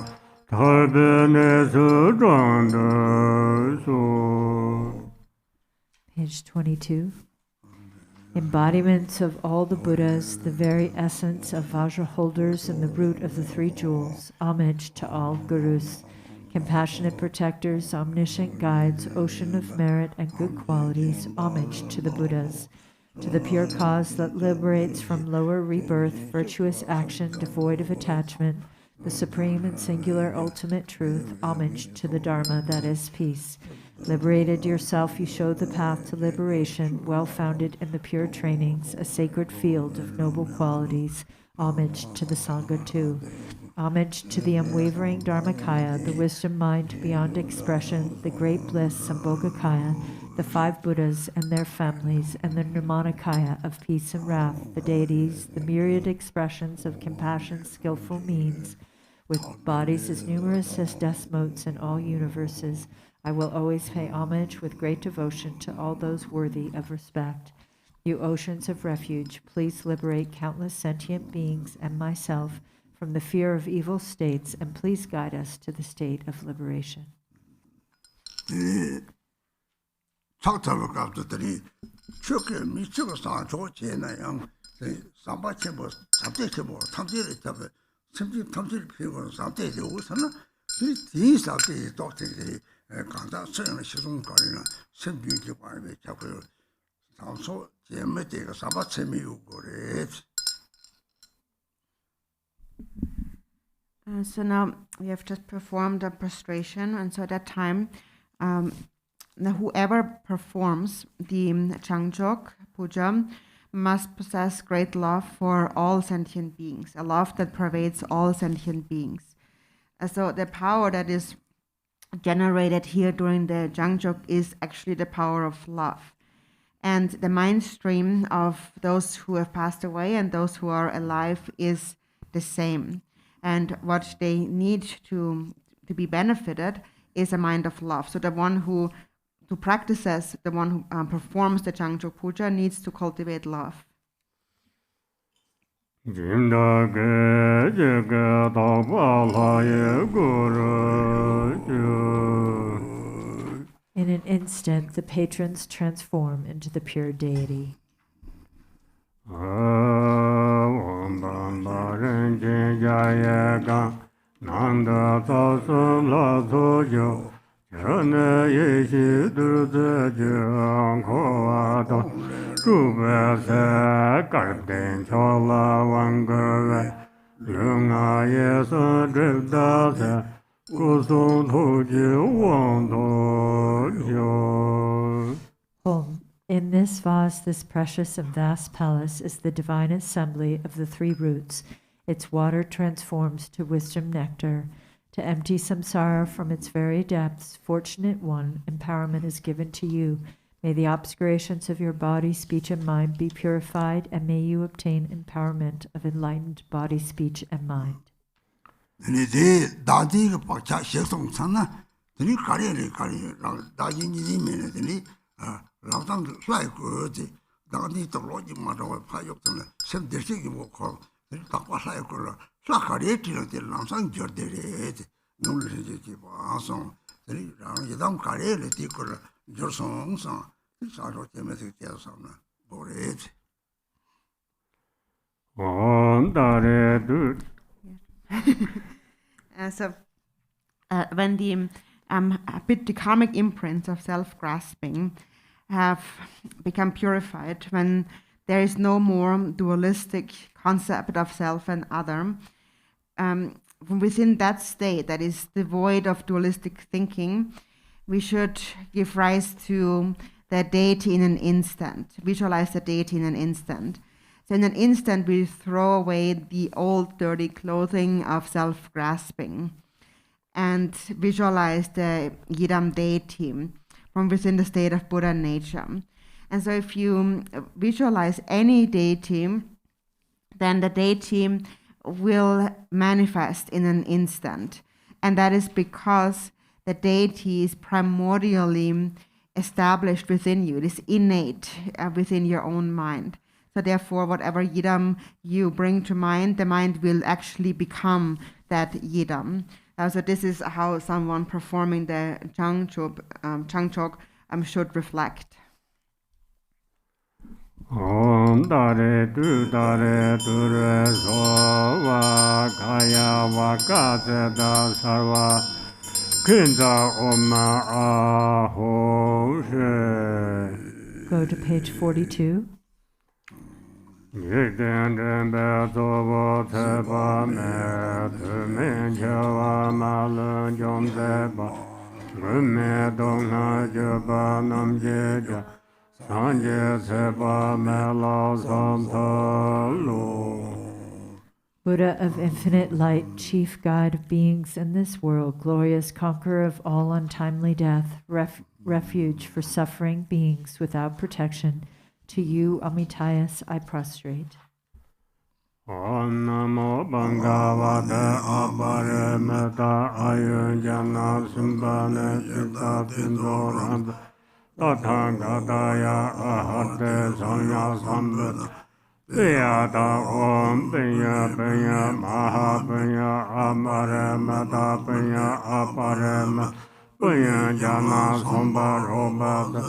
ta be ne su zhuang de su. Page 22. Embodiments of all the Buddhas, the very essence of Vajra holders and the root of the three jewels, homage to all gurus, compassionate protectors, omniscient guides, ocean of merit and good qualities, homage to the Buddhas, to the pure cause that liberates from lower rebirth, virtuous action devoid of attachment, the supreme and singular ultimate truth, homage to the Dharma that is peace. Liberated yourself, you show the path to liberation, well-founded in the pure trainings, a sacred field of noble qualities, homage to the Sangha too. Homage to the unwavering Dharmakaya, the wisdom mind beyond expression, the great bliss Sambhogakaya, the five Buddhas and their families, and the Nirmanakaya of peace and wrath, the deities, the myriad expressions of compassion's skillful means, with bodies as numerous as desmotes in all universes. I will always pay homage with great devotion to all those worthy of respect. You oceans of refuge, please liberate countless sentient beings and myself from the fear of evil states, and please guide us to the state of liberation. So now we have just performed a prostration, and so at that time, now whoever performs the JangChok puja must possess great love for all sentient beings, a love that pervades all sentient beings. So the power that is generated here during the JangChok is actually the power of love. And the mind stream of those who have passed away and those who are alive is the same. And what they need to be benefited is a mind of love. So the one who practices, the one who performs the JangChok puja needs to cultivate love. In an instant, the patrons transform into the pure deity. Home. In this vase, this precious and vast palace, is the divine assembly of the three roots. Its water transforms to wisdom nectar. To empty samsara from its very depths, fortunate one, empowerment is given to you. May the obscurations of your body, speech, and mind be purified, and may you obtain empowerment of enlightened body, speech, and mind. When the karmic imprints of self-grasping have become purified, when there is no more dualistic concept of self and other, within that state that is devoid of dualistic thinking, we should give rise to the deity in an instant, visualize the deity in an instant. So in an instant, we throw away the old dirty clothing of self-grasping and visualize the Yidam deity from within the state of Buddha nature. And so if you visualize any deity, then the deity will manifest in an instant. And that is because the deity is primordially established within you. It is innate within your own mind. So therefore, whatever yidam you bring to mind, the mind will actually become that yidam. So this is how someone performing the JangChok should reflect. Om dare du dare dure sova kaya vakate da sarva kinda oma aho she. Go to page 42. Yiden be zobo teba me tumen chewa malun jom zeba gume dongha jeba nam jeja Buddha of infinite light, chief guide of beings in this world, glorious conqueror of all untimely death, refuge for suffering beings without protection, to you, Amitayas, I prostrate. Om Namo Bhagavate Aparamita Ayunjana Simbane Chitta Tindoranda Tathagataya ahate sanya sambhata Piyata om pinya pinya maha pinya amaramata pinya aparama pinya jana sambharobhata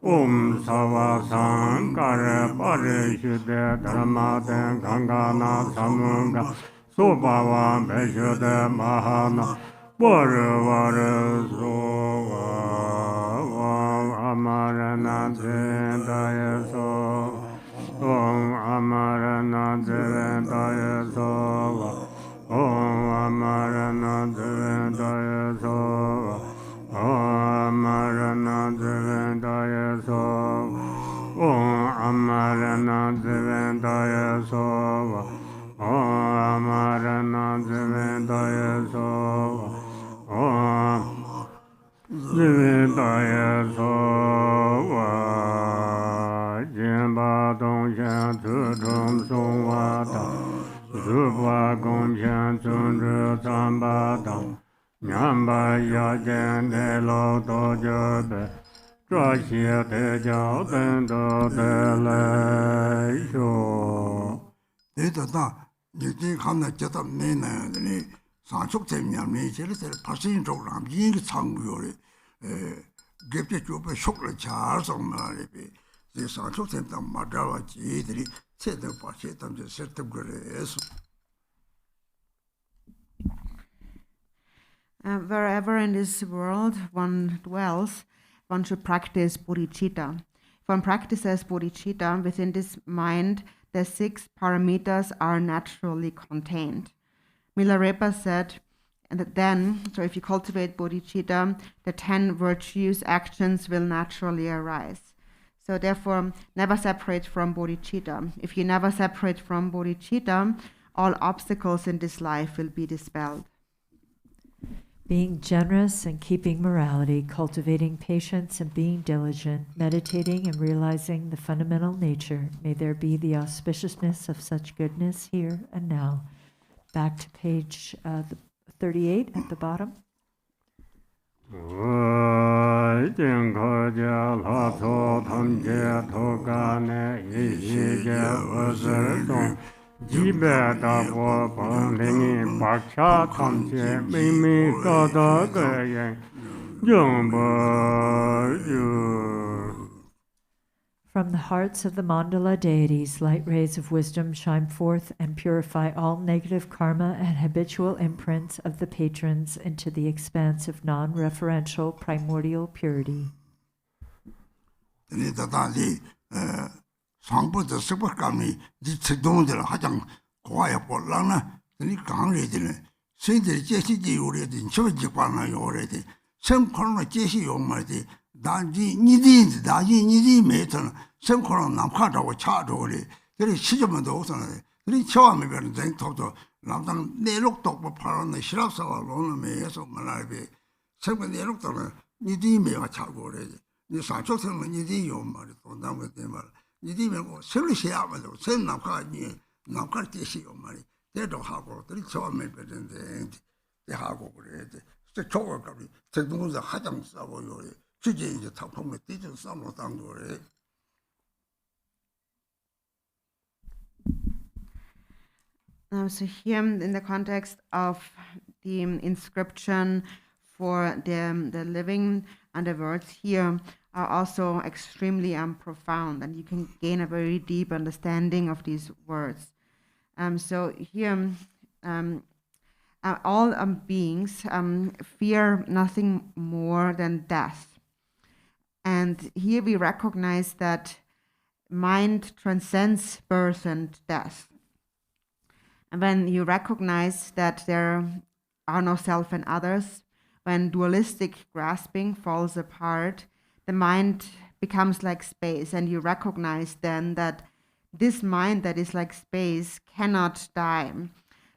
Om sava sankare parishuddhe dharmate gangana samunga Subhava beshuddhe mahana Varvara sova Amarana Devendaya So Om Amarana Devendaya So Om Amarana Devendaya So Om Amarana Devendaya So Om Amarana Devendaya So Om Amarana Devendaya So Om Devendaya Sova Jimba Dongshan Tudum Songwata Zubwa Gongshan Tundru Zambala Nyamba Yajan Nelo Dojobe Drashia Deja Dendo Delesho Data Niti Hamna Jeta Nena Sanchok Temyam Chelsea passing to Ram Ying Chang Give the job a chocolate charge on Maripi. The Sanchok Temtam Mandala G3 said the Pachetam the set of grace. Wherever in this world one dwells, one should practice bodhichitta. If one practices bodhichitta, within this mind, the 6 paramitas are naturally contained. Milarepa said that then, so if you cultivate bodhicitta, the 10 virtuous actions will naturally arise. So therefore, never separate from bodhicitta. If you never separate from bodhicitta, all obstacles in this life will be dispelled. Being generous and keeping morality, cultivating patience and being diligent, meditating and realizing the fundamental nature, may there be the auspiciousness of such goodness here and now. Back to page 38 at the bottom. From the hearts of the Mandala deities, light rays of wisdom shine forth and purify all negative karma and habitual imprints of the patrons into the expanse of non-referential primordial purity. 다지 니디 메터는 생코는 남카다고 차도리 그리 시점도 없어요. 그리 처음에 변은 전토도 남당 내lok도 파는 시랍사와 로는 말아비 생분 내lok도는 니디 메와 차고 그래. 니 사초성은 니디 요 말이 또 남게 말. 니디 메고 설리시야마도 생 남카니 남카 뜻이 요 말이 대도 하고 그리 처음에 변는데 하고 그래. 저 초가까지 제동자 하장 싸고요. So here, in the context of the inscription for the living, and the words here are also extremely profound, and you can gain a very deep understanding of these words. So here, all beings fear nothing more than death. And here we recognize that mind transcends birth and death. And when you recognize that there are no self and others, when dualistic grasping falls apart, the mind becomes like space, and you recognize then that this mind that is like space cannot die.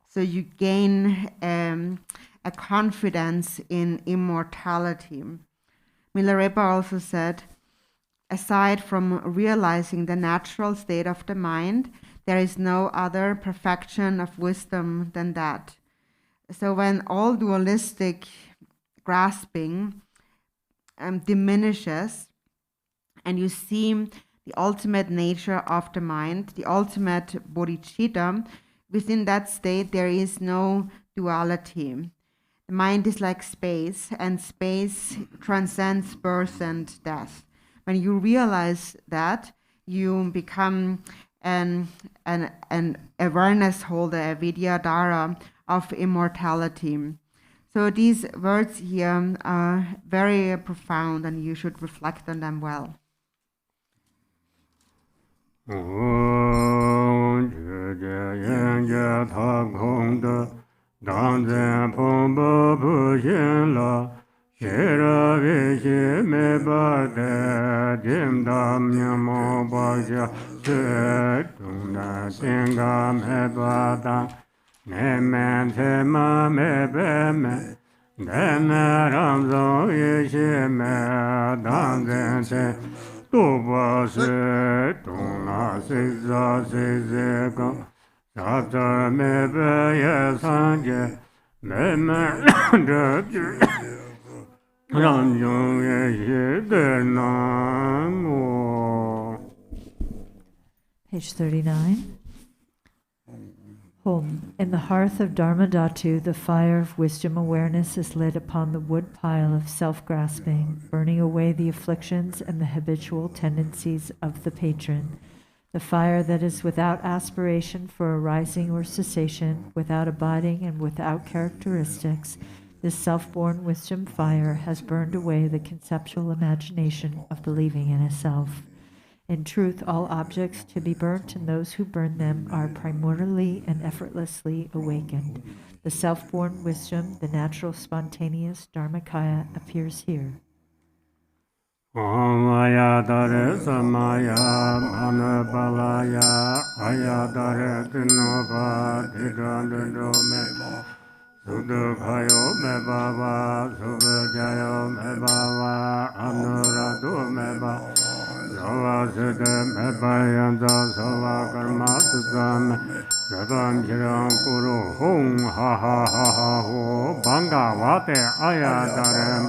So you gain a confidence in immortality. Milarepa also said, aside from realizing the natural state of the mind, there is no other perfection of wisdom than that. So when all dualistic grasping diminishes, and you see the ultimate nature of the mind, the ultimate bodhichitta, within that state there is no duality. The mind is like space, and space transcends birth and death. When you realize that, you become an awareness holder, a vidyadhara of immortality. So these words here are very profound, and you should reflect on them well. Tenzin pombo pushin la, shira vishi me bade, dim dam nyamo bhaja, se tungda tinga me bada, ne men te ma me be me, dena ramzo yishi me, danzen te, tuba se, tungna sikza sikzeka, Tata me be ye sanje, me me ram jung ye de namo. Page 39. Home. In the hearth of Dharma Dhatu, the fire of wisdom awareness is lit upon the wood pile of self-grasping, burning away the afflictions and the habitual tendencies of the patron. The fire that is without aspiration for arising or cessation, without abiding and without characteristics, this self-born wisdom fire has burned away the conceptual imagination of believing in a self. In truth, all objects to be burnt and those who burn them are primordially and effortlessly awakened. The self-born wisdom, the natural spontaneous Dharmakaya, appears here. Arya Tara samaya manabalaya Arya Tara tinova tidandro me Sudukhayo me baba, Subujayo me baba, Anuradu me baba, Sova Sute me bayanda, Sova Karma Sudam, Zadam Jirang Kuru, Hung ha ha ha ha ho, Banga Vate Ayadarem,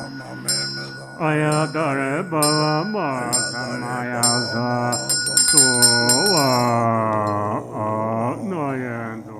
Ayadare Baba Ma Samaya Sa, Sova Noyendola.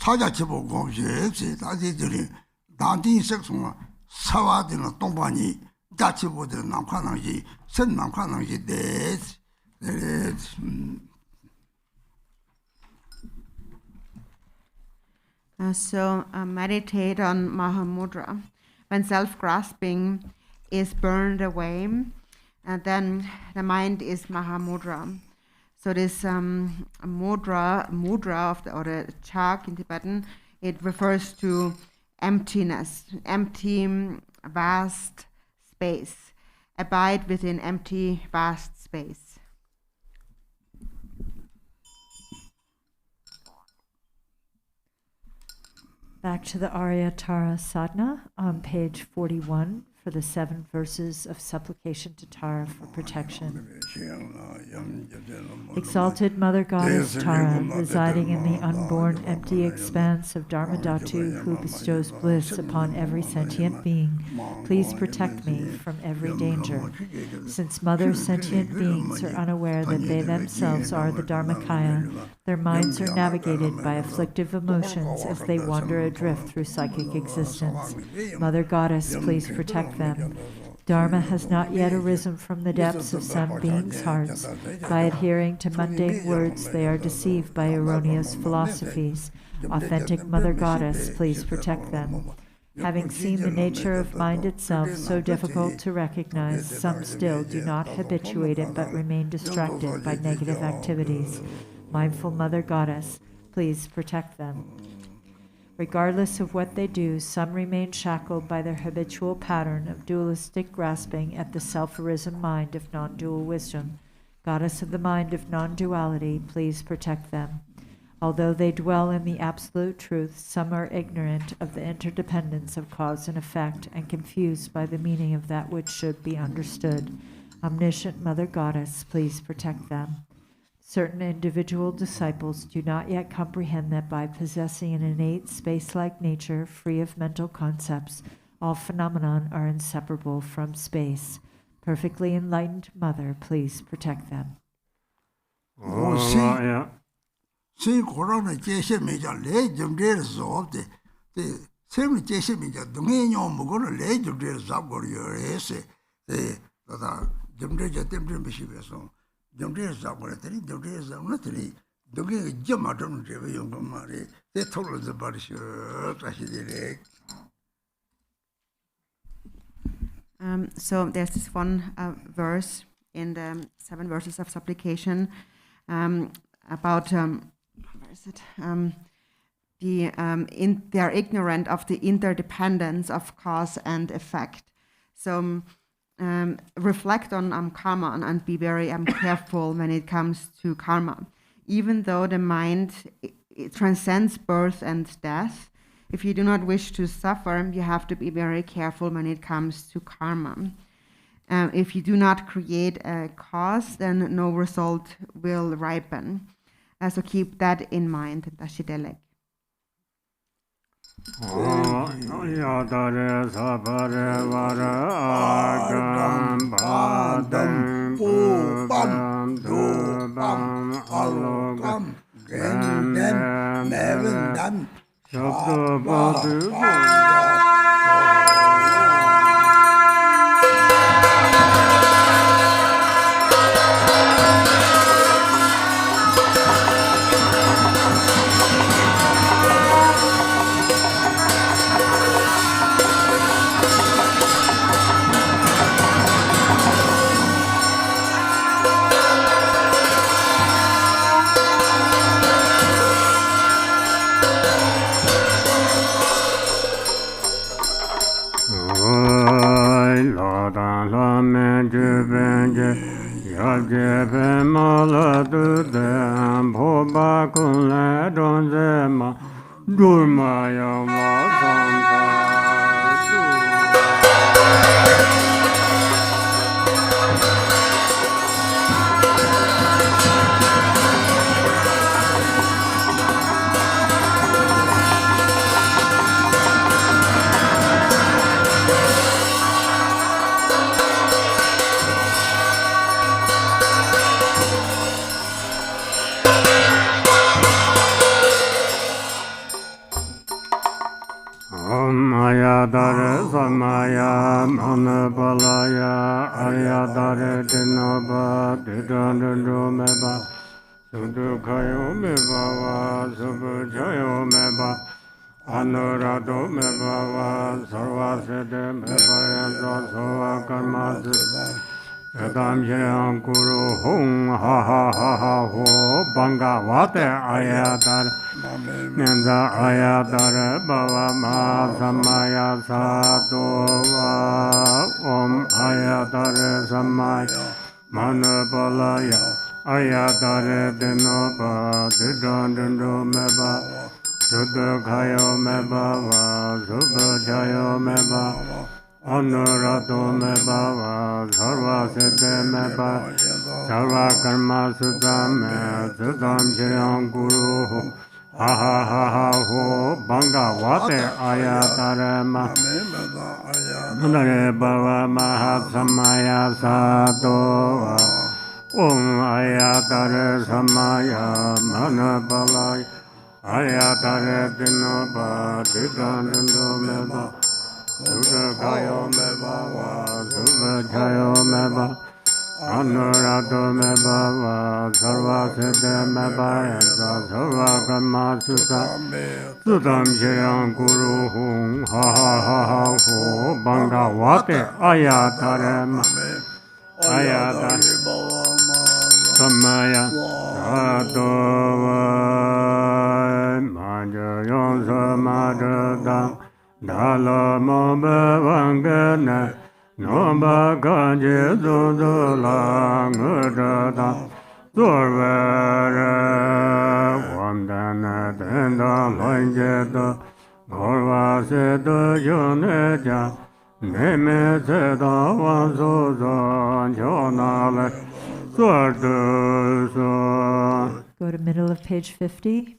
사자치보 공시에 다시들이 단tin 색송아 사와드는 동반이 자치보들 남카낭시 선 남카낭시 데스 So meditate on Mahamudra. When self-grasping is burned away, then the mind is Mahamudra. So this mudra of the chok in Tibetan, it refers to emptiness, empty, vast space. Abide within empty, vast space. Back to the Arya Tara Sadhana on page 41 for the 7 verses of supplication to Tara for protection. Exalted Mother Goddess Tara, residing in the unborn empty expanse of Dharmadhatu, who bestows bliss upon every sentient being, please protect me from every danger. Since mother sentient beings are unaware that they themselves are the Dharmakaya, their minds are navigated by afflictive emotions as they wander adrift through psychic existence. Mother Goddess, please protect them. Dharma has not yet arisen from the depths of some beings' hearts. By adhering to mundane words, they are deceived by erroneous philosophies. Authentic Mother Goddess, please protect them. Having seen the nature of mind itself so difficult to recognize, some still do not habituate it but remain distracted by negative activities. Mindful Mother Goddess, please protect them. Regardless of what they do, some remain shackled by their habitual pattern of dualistic grasping at the self-arisen mind of non-dual wisdom. Goddess of the mind of non-duality, please protect them. Although they dwell in the absolute truth, some are ignorant of the interdependence of cause and effect and confused by the meaning of that which should be understood. Omniscient Mother Goddess, please protect them. Certain individual disciples do not yet comprehend that by possessing an innate space-like nature free of mental concepts, all phenomena are inseparable from space. Perfectly enlightened Mother, please protect them. So there's this one verse in the 7 verses of supplication about where is it? They are ignorant of the interdependence of cause and effect. So reflect on karma and be very careful when it comes to karma. Even though the mind it transcends birth and death, if you do not wish to suffer, you have to be very careful when it comes to karma. If you do not create a cause, then no result will ripen. So keep that in mind. Tashidelek. Yadare sabare vara agam badam pubam dubam alogam dem nevendam shabda badu. yon zema durma yama samta Arya Tara Samaya Manapalaya Arya Tara Dinaba Didandu Meba Sudukayo Meba Subujayo Meba Anurado Meba Sarvasede Meba Yandra Sova Karma Adam Yang Guru Hung Ha Ha Ha Ha Ho Banga Vate Arya Tara Nanda Arya Tara Bava Ma Samaya Sadova Om Arya Tara Samaya Manapalaya Arya Tara Dinoba Didandu Meba Sudakayo Meba Subajayo Meba Anurado Meba Sarva Siddhe Meba Sarva Karma Sudame Sudam Shayam Guru Ha Ha Ha Ha Ho Banga Vate Arya Tara Ma Nare Bava Mahasamaya Sadova Om Arya Tara Samaya Manapalaya Arya Tara Dinoba Didandu Meba Sudakayo Meba Subajayo Meba Anurado Meba Sarva Siddhe Meba Sarva Karma Sudam Shayam Guru Hung Ha Ha Ha Ha Ho Banga Vate Arya Tara Arya Tara Samaya Sadova Majayon Samadha Dala Mobe Vangana Nomba Kanje Zudula Ngudada Zorvere Wandana Tenda Lanjeta Gorva Seda Yoneja Neme Seda Vansuza Jonale Sorduso. Go to middle of page 50.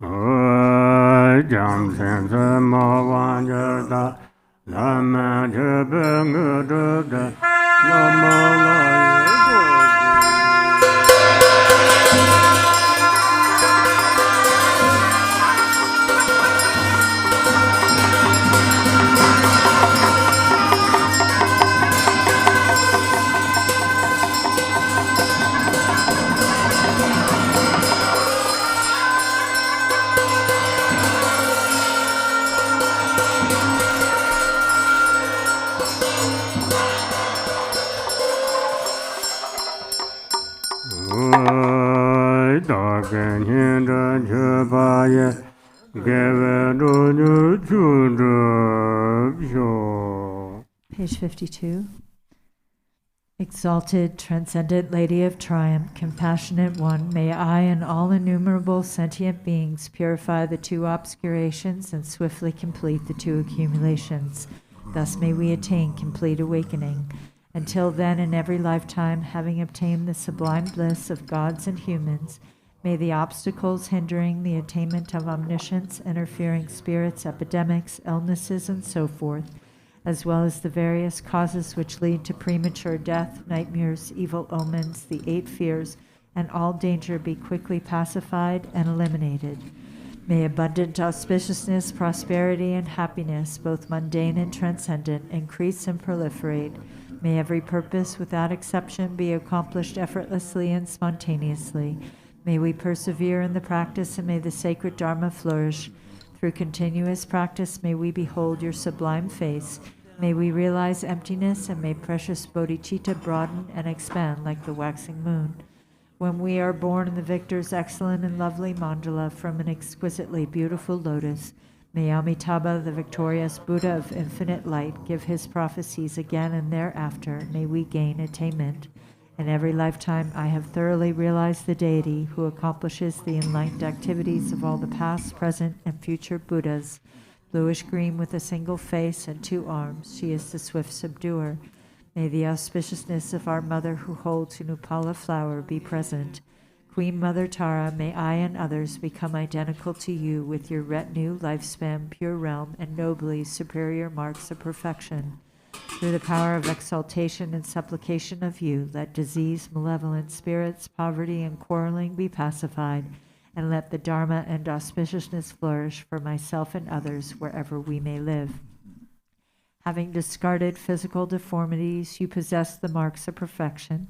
Jam Sense Mavanjata Lama Jebengudda Lama Page 52. Exalted, transcendent Lady of Triumph, compassionate one, may I and all innumerable sentient beings purify the two obscurations and swiftly complete the two accumulations. Thus may we attain complete awakening. Until then, in every lifetime, having obtained the sublime bliss of gods and humans, may the obstacles hindering the attainment of omniscience, interfering spirits, epidemics, illnesses, and so forth, as well as the various causes which lead to premature death, nightmares, evil omens, the 8 fears, and all danger be quickly pacified and eliminated. May abundant auspiciousness, prosperity, and happiness, both mundane and transcendent, increase and proliferate. May every purpose, without exception, be accomplished effortlessly and spontaneously. May we persevere in the practice, and may the sacred Dharma flourish. Through continuous practice, may we behold your sublime face. May we realize emptiness, and may precious bodhichitta broaden and expand like the waxing moon. When we are born in the victor's excellent and lovely mandala from an exquisitely beautiful lotus, may Amitabha, the victorious Buddha of infinite light, give his prophecies again, and thereafter may we gain attainment. In every lifetime, I have thoroughly realized the deity who accomplishes the enlightened activities of all the past, present, and future Buddhas. Bluish-green with a single face and 2 arms, she is the swift subduer. May the auspiciousness of our mother who holds an upala flower be present. Queen Mother Tara, may I and others become identical to you with your retinue, lifespan, pure realm, and nobly superior marks of perfection. Through the power of exaltation and supplication of you, let disease, malevolent spirits, poverty, and quarreling be pacified, and let the Dharma and auspiciousness flourish for myself and others wherever we may live. Having discarded physical deformities, you possess the marks of perfection.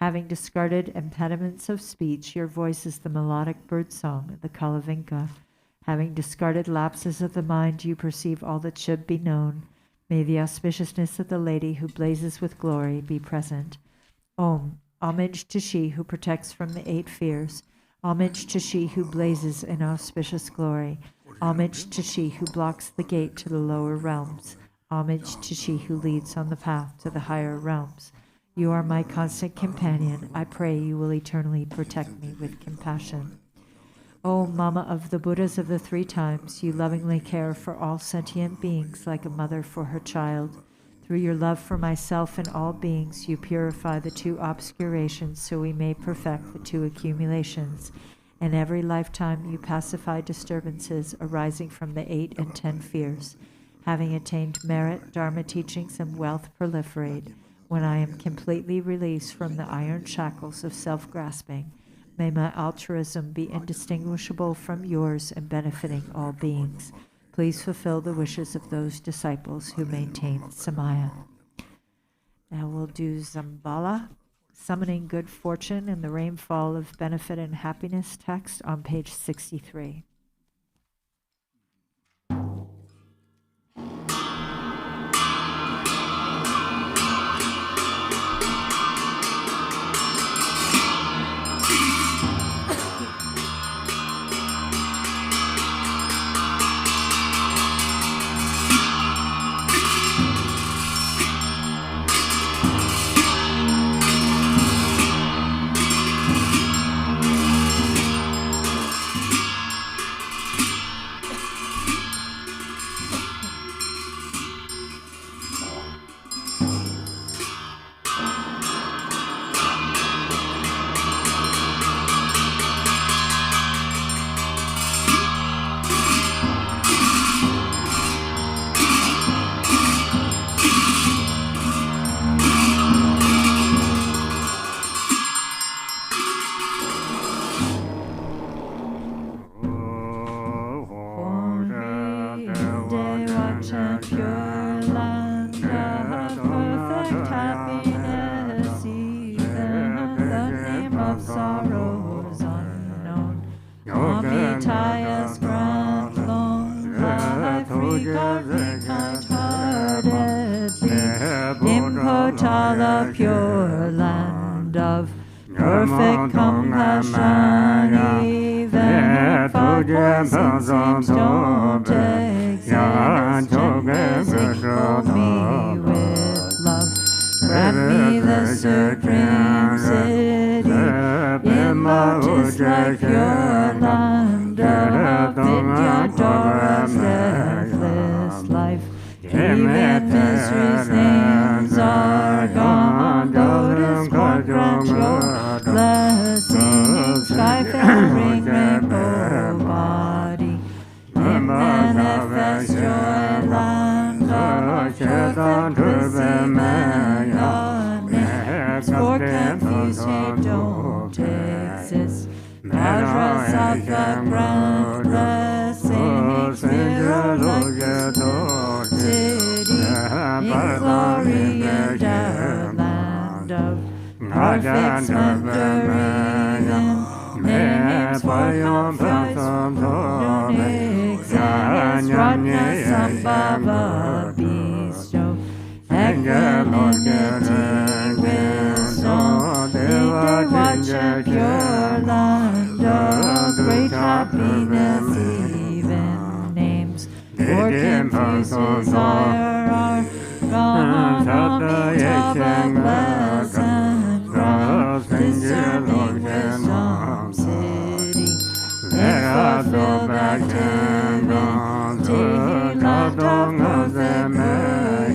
Having discarded impediments of speech, your voice is the melodic bird song of the Kalavinka. Having discarded lapses of the mind, you perceive all that should be known. May the auspiciousness of the lady who blazes with glory be present. Om. Homage to she who protects from the 8 fears. Homage to she who blazes in auspicious glory. Homage to she who blocks the gate to the lower realms. Homage to she who leads on the path to the higher realms. You are my constant companion. I pray you will eternally protect me with compassion. O Mama of the Buddhas of the 3 times, you lovingly care for all sentient beings like a mother for her child. Through your love for myself and all beings, you purify the 2 obscurations so we may perfect the 2 accumulations. In every lifetime, you pacify disturbances arising from the 8 and 10 fears. Having attained merit, Dharma teachings, and wealth proliferate, when I am completely released from the iron shackles of self-grasping, may my altruism be indistinguishable from yours and benefiting all beings. Please fulfill the wishes of those disciples who maintain Samaya. Now we'll do Zambala, summoning good fortune and the rainfall of benefit and happiness text on page 63. Impotala, pure land of perfect compassion, even for blessings don't exist. Physical me with love, grant me the supreme city, immortis like your land of Vidyadhara's deathless life. Even misery's names are gone, lotus court grant your blessings, sky-filling rainbow body, in manifest joy land of perfect bliss in your name. For confused they don't exist. Vajrasattva grant blessings, mirror like the city, in glory in the land of perfect splendor, even names for comfort don't exist. Ratna Sambhava bestow equanimity, wisdom, they watch at your land of great happiness, even names for confused desire are gone. Amitabha blessed fulfilled activity, land of perfect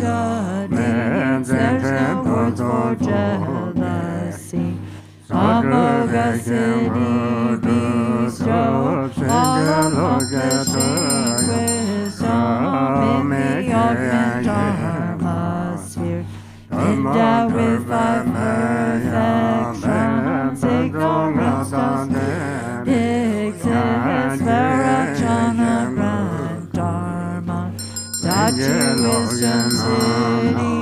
good, there's no words for jealousy. Amoga city bistro, all accomplishing wisdom in the augment Dharma sphere. Endowed with five perfections, ignorance does exist, Varachana Grand Dharma. Datu wisdom city,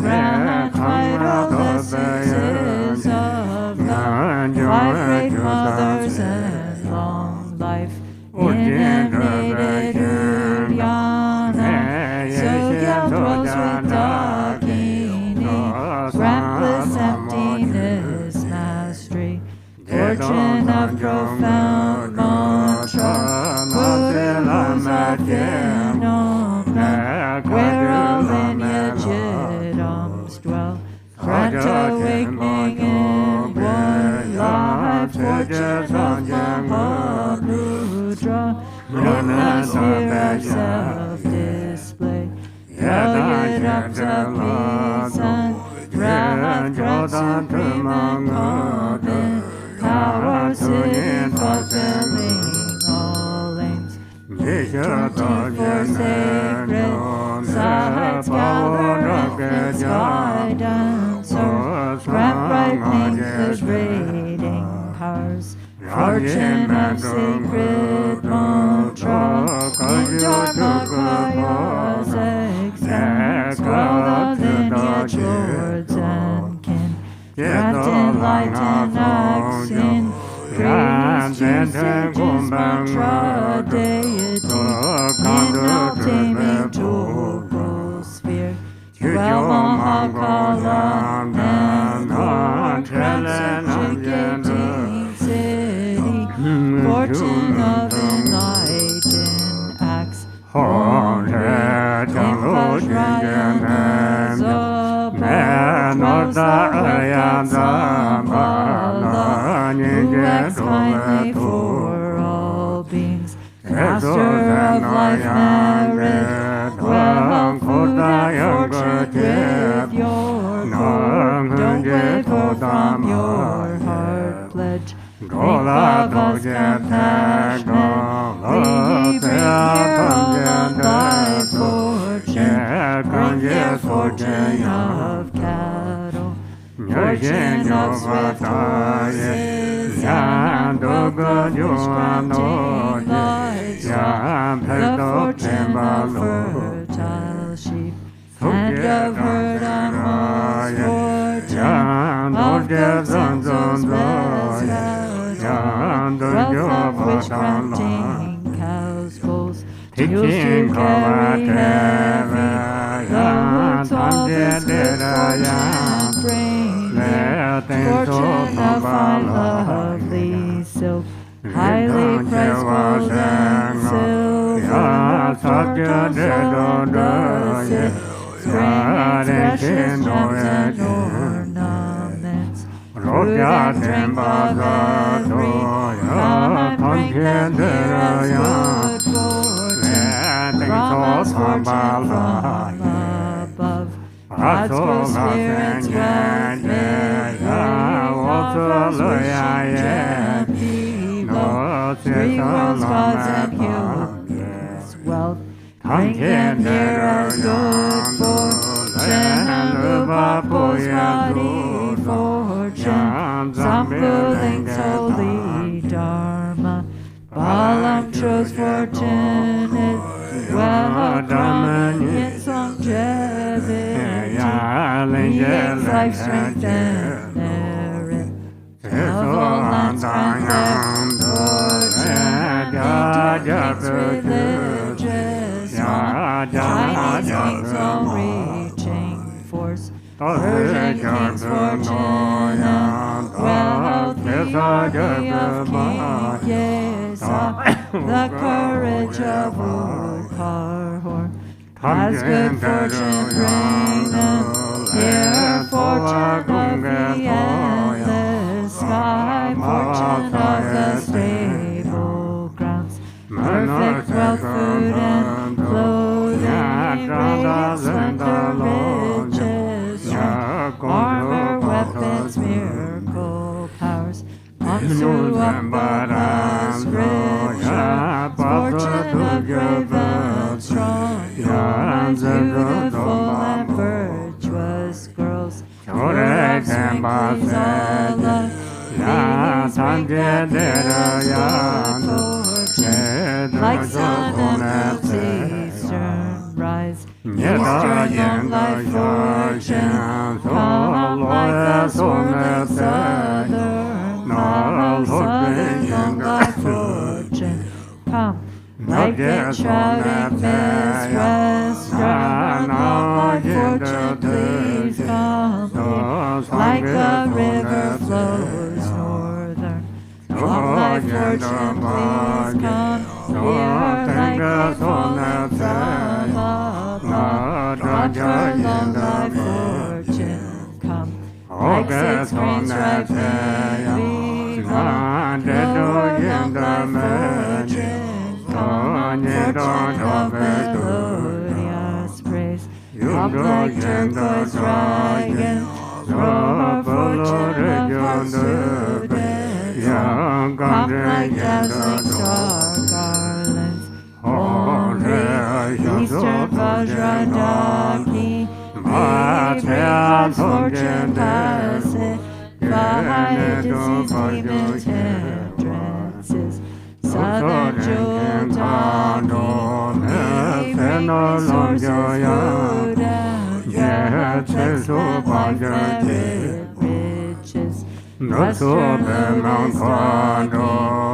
grand vital essences of love, five great mothers and long life, incarnated Uddiyana, Sogya dwells with Dakini, reckless emptiness mastery, fortune of profound mantra, Buddha rules of phenomena, where all lineage items dwell, grant awakening in one life, fortune of Mahamudra, in the sphere of self-display, brilliant up to peace and wrath, grand supreme and common, powers in fulfilling all aims, 24 sacred sides gathered up its guidance, grant brightening liberating powers, fortune of sacred mantra, in Dharma Kaya's extends, grow the lineage lords and kin, grant enlightened acts in greatest usages mantra deity, in ultimate total sphere, 12 Mahakala and transubjugating city, fortune of enlightened acts, Vajrayana Abao, Arya Tara, who acts kindly for all beings, master of life merit, wealth, food and fortune with your court, don't waver from your heart pledge, make of us compassionate, may he bring here all life fortune, bring here fortune of cattle, fortune of swift horses, and fish granting livestock, the fortune of fertile sheep, and of herd and horse fortune, of good sons blessed wealth of which granting cows, bulls, mules to carry heavy loads, all this good fortune bringing, fortune of fine lovely silk, highly priced gold and silver, fortunes from the bringing precious gems and ornaments, food and drink of every come and bring them here as good fortune, promise fortune from above, God's good spirits well-made, forth wishing gently love, three worlds, gods and humans, wealth, bring them here as good fortune, and Rupa's body fortune, Zambala holy Dharma, Balam chose fortunate, well crowned in longevity, beings life, strength and merit, of all lands grand fortune, religious law, Chinese kings all-reaching force, Persian kings fortune and wealth, the army of King Yesa, the courage of Ulkarhor, as good fortune bringeth here, fortune of the endless sky, fortune of the stable grounds, perfect wealth, food, and clothing, radiant splendor, riches, strength, armor, weapons, miracle powers, unto upward riches, fortune of brave and strong, young, beautiful, and virtuous girls, pure strength is all love, like sun and moon's eastern rise, eastern life fortune, come like the swirling southern, southern life fortune, come like the shrouding mist, western life fortune, please come, like the river flows northern, come like fortune, please come here, like the falling from above, long life fortune, come like six grains ripe and come, long life fortune, come, fortune of melodious praise, up like turquoise dragon, throw fortune of pursuit, come like dazzling star garlands, holy eastern Vajradaki, brings fortune passage, by disease, demons, hindrances, southern jewel talking, brings sources, food, and complex life, merit, riches, western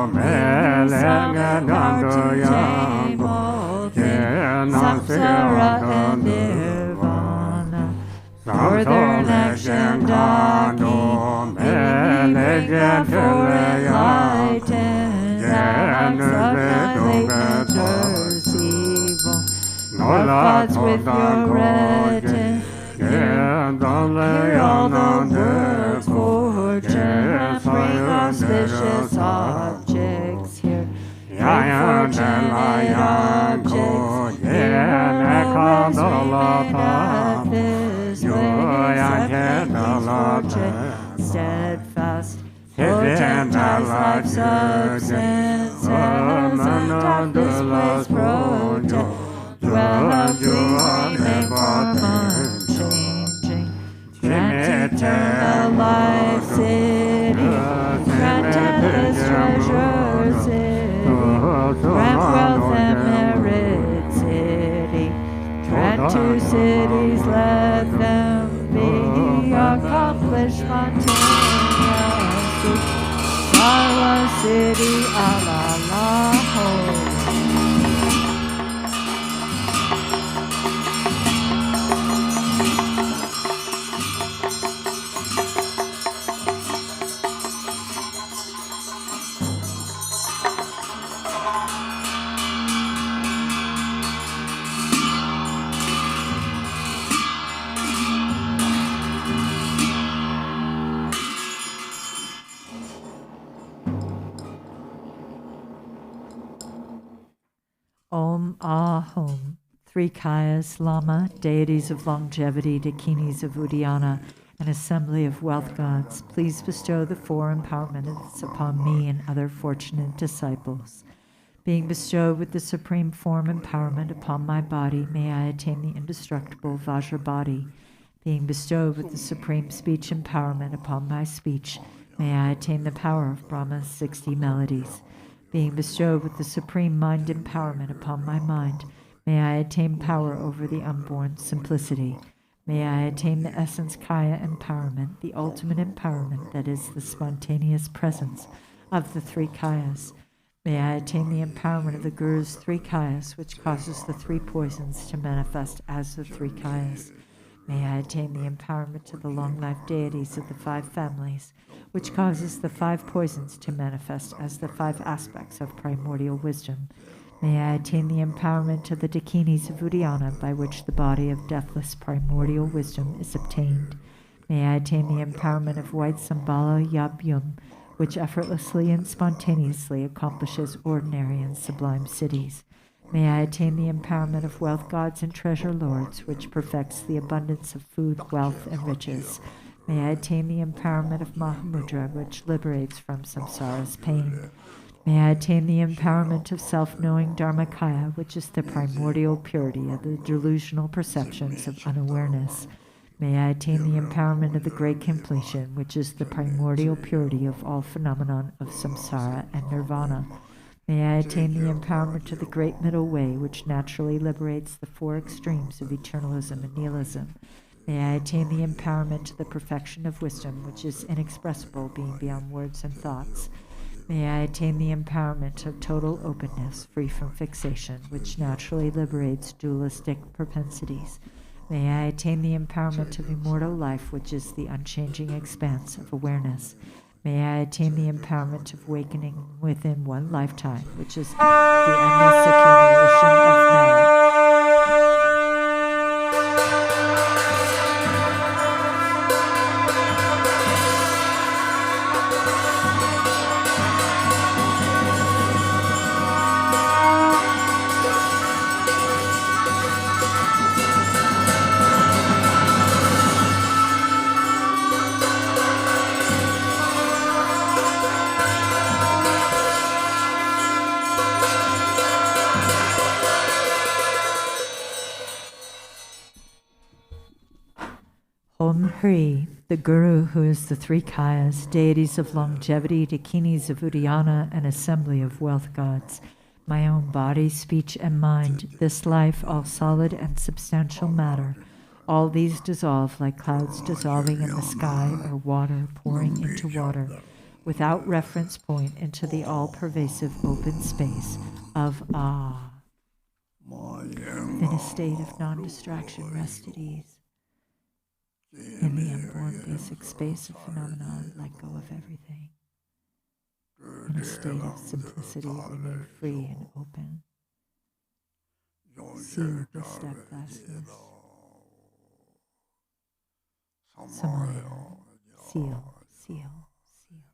luminous tame all things, samsara and nirvana, northern action docking, living for enlightened, nature's evil, north gods with your retinue, hear all the world's fortune, bring auspicious objects here, bring fortunate objects here, swing this way, accept these fortune, steadfast, potentize life substance, and displays protect, dwell dreaming form unchanging, grant eternal life city, grant endless treasure city, grant wealth and merit city, grant two cities, let them be accomplished spontaneously, Sarwa city, ala ho. Om Ahom, three Kayas, Lama, deities of longevity, dakinis of Uddiyana, an assembly of wealth gods, please bestow the four empowerments upon me and other fortunate disciples. Being bestowed with the supreme form empowerment upon my body, may I attain the indestructible Vajra body. Being bestowed with the supreme speech empowerment upon my speech, may I attain the power of Brahma's 60 melodies. Being bestowed with the supreme mind empowerment upon my mind, may I attain power over the unborn simplicity. May I attain the essence Kaya empowerment, the ultimate empowerment that is the spontaneous presence of the three Kayas. May I attain the empowerment of the Guru's three Kayas, which causes the three poisons to manifest as the three Kayas. May I attain the empowerment to the long-life deities of the five families, which causes the five poisons to manifest as the five aspects of primordial wisdom. May I attain the empowerment to the dakinis of Uddiyana, by which the body of deathless primordial wisdom is obtained. May I attain the empowerment of white Zambala Yab Yum, which effortlessly and spontaneously accomplishes ordinary and sublime cities. May I attain the empowerment of wealth gods and treasure lords, which perfects the abundance of food, wealth, and riches. May I attain the empowerment of Mahamudra, which liberates from samsara's pain. May I attain the empowerment of self-knowing Dharmakaya, which is the primordial purity of the delusional perceptions of unawareness. May I attain the empowerment of the great completion, which is the primordial purity of all phenomenon of samsara and nirvana. May I attain the empowerment of the great middle way, which naturally liberates the four extremes of eternalism and nihilism. May I attain the empowerment to the perfection of wisdom, which is inexpressible, being beyond words and thoughts. May I attain the empowerment of total openness, free from fixation, which naturally liberates dualistic propensities. May I attain the empowerment of immortal life, which is the unchanging expanse of awareness. May I attain the empowerment of awakening within one lifetime, which is the endless accumulation of merit. Om Hri, the Guru who is the three Kayas, deities of longevity, dakinis of Uddiyana, and assembly of wealth gods, my own body, speech, and mind, this life, all solid and substantial matter, all these dissolve like clouds dissolving in the sky or water pouring into water, without reference point into the all-pervasive open space of Ah. In a state of non-distraction, rest at ease. In the unborn basic space of phenomenon, let go of everything. In a state of simplicity, remain free and open. Seal the steadfastness. Samaya. Seal, seal, seal.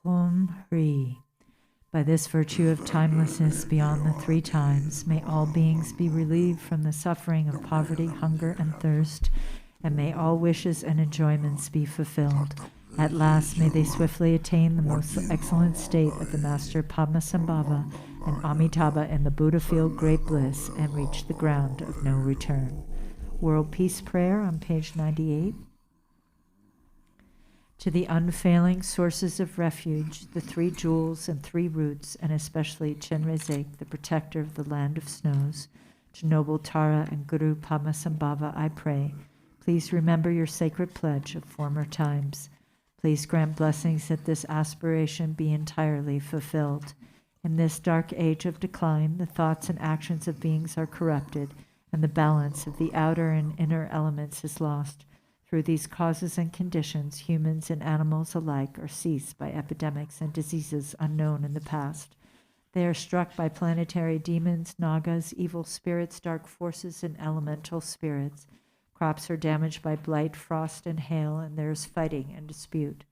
Om Hri. By this virtue of timelessness beyond the three times, may all beings be relieved from the suffering of poverty, hunger, and thirst, and may all wishes and enjoyments be fulfilled. At last, may they swiftly attain the most excellent state of the Master Padmasambhava and Amitabha in the Buddha field great bliss, and reach the ground of no return. World Peace Prayer on page 98. To the unfailing sources of refuge, the three jewels and three roots, and especially Chenrezig, the protector of the land of snows, to noble Tara and Guru Padmasambhava, I pray, please remember your sacred pledge of former times. Please grant blessings that this aspiration be entirely fulfilled. In this dark age of decline, the thoughts and actions of beings are corrupted, and the balance of the outer and inner elements is lost. Through these causes and conditions, humans and animals alike are seized by epidemics and diseases unknown in the past. They are struck by planetary demons, nagas, evil spirits, dark forces, and elemental spirits. Crops are damaged by blight, frost, and hail, and there is fighting and dispute.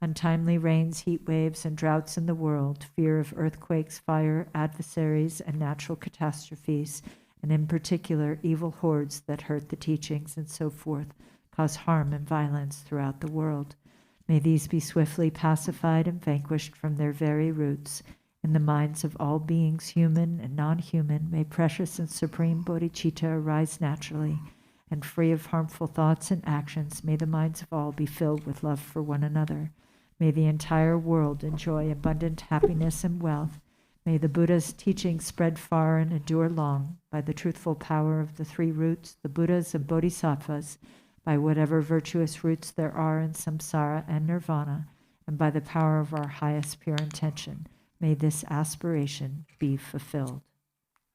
Untimely rains, heat waves, and droughts in the world, fear of earthquakes, fire, adversaries, and natural catastrophes, and in particular evil hordes that hurt the teachings and so forth, cause harm and violence throughout the world. May these be swiftly pacified and vanquished from their very roots. In the minds of all beings, human and non-human, may precious and supreme bodhicitta arise naturally, and free of harmful thoughts and actions, may the minds of all be filled with love for one another. May the entire world enjoy abundant happiness and wealth. May the Buddha's teachings spread far and endure long, by the truthful power of the three roots, the Buddhas and Bodhisattvas, by whatever virtuous roots there are in samsara and nirvana, and by the power of our highest pure intention. May this aspiration be fulfilled.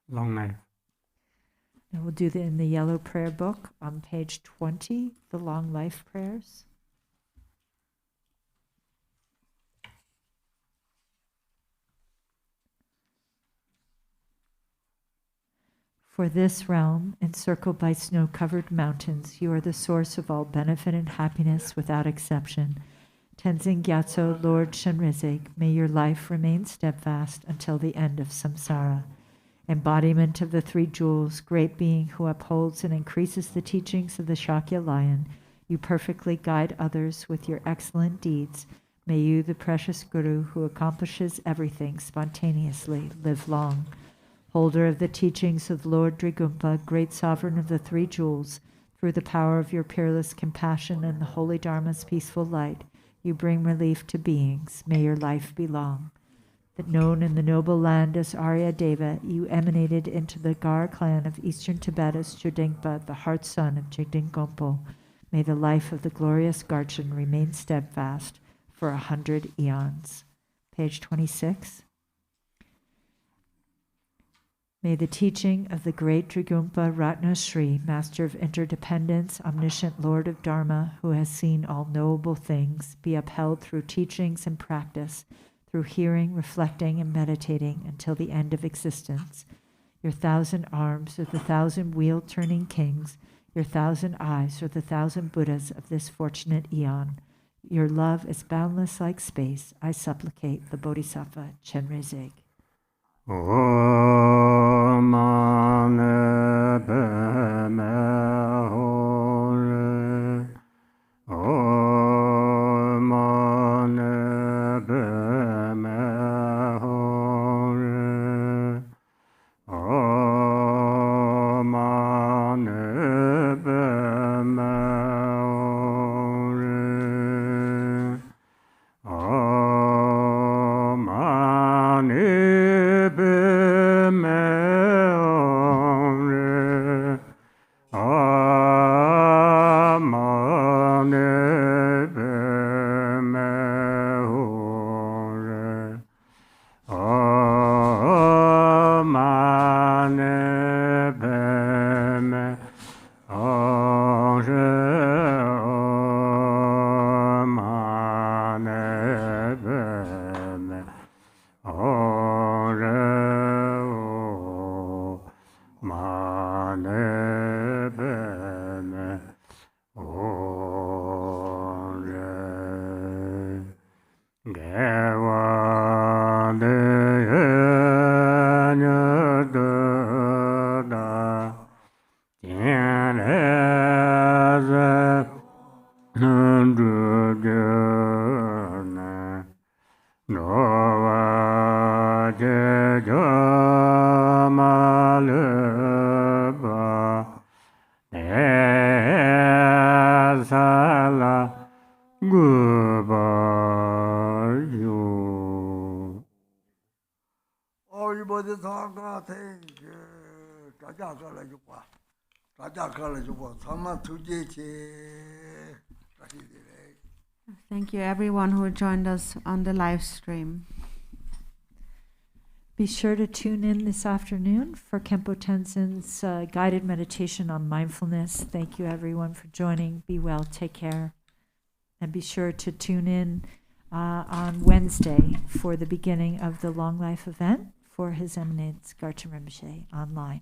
Long life. And we'll do that in the yellow prayer book on page 20, the long life prayers. For this realm, encircled by snow-covered mountains, you are the source of all benefit and happiness without exception. Tenzin Gyatso, Lord Shenrizig, may your life remain steadfast until the end of samsara. Embodiment of the three jewels, great being who upholds and increases the teachings of the Shakya lion, you perfectly guide others with your excellent deeds. May you, the precious Guru who accomplishes everything spontaneously, live long. Holder of the teachings of Lord Drigumpa, great sovereign of the three jewels, through the power of your peerless compassion and the holy Dharma's peaceful light, you bring relief to beings. May your life be long. That known in the noble land as Arya Deva, you emanated into the Gar clan of eastern Tibet as Chudingpa, the heart son of Jigden Khenpo. May the life of the glorious Garchen remain steadfast for 100 eons. Page 26. May the teaching of the great Drigumpa Ratna Sri, Master of Interdependence, Omniscient Lord of Dharma, who has seen all knowable things, be upheld through teachings and practice, through hearing, reflecting, and meditating until the end of existence. Your 1,000 arms are the 1,000 wheel-turning kings, your 1,000 eyes are the 1,000 Buddhas of this fortunate eon. Your love is boundless like space. I supplicate the Bodhisattva Chenrezig. Thank you everyone who joined us on the live stream. Be sure to tune in this afternoon for Khenpo Tenzin's guided meditation on mindfulness. Thank you, everyone, for joining. Be well. Take care. And be sure to tune in on Wednesday for the beginning of the Long Life event for His Eminence Garchen Rinpoche online.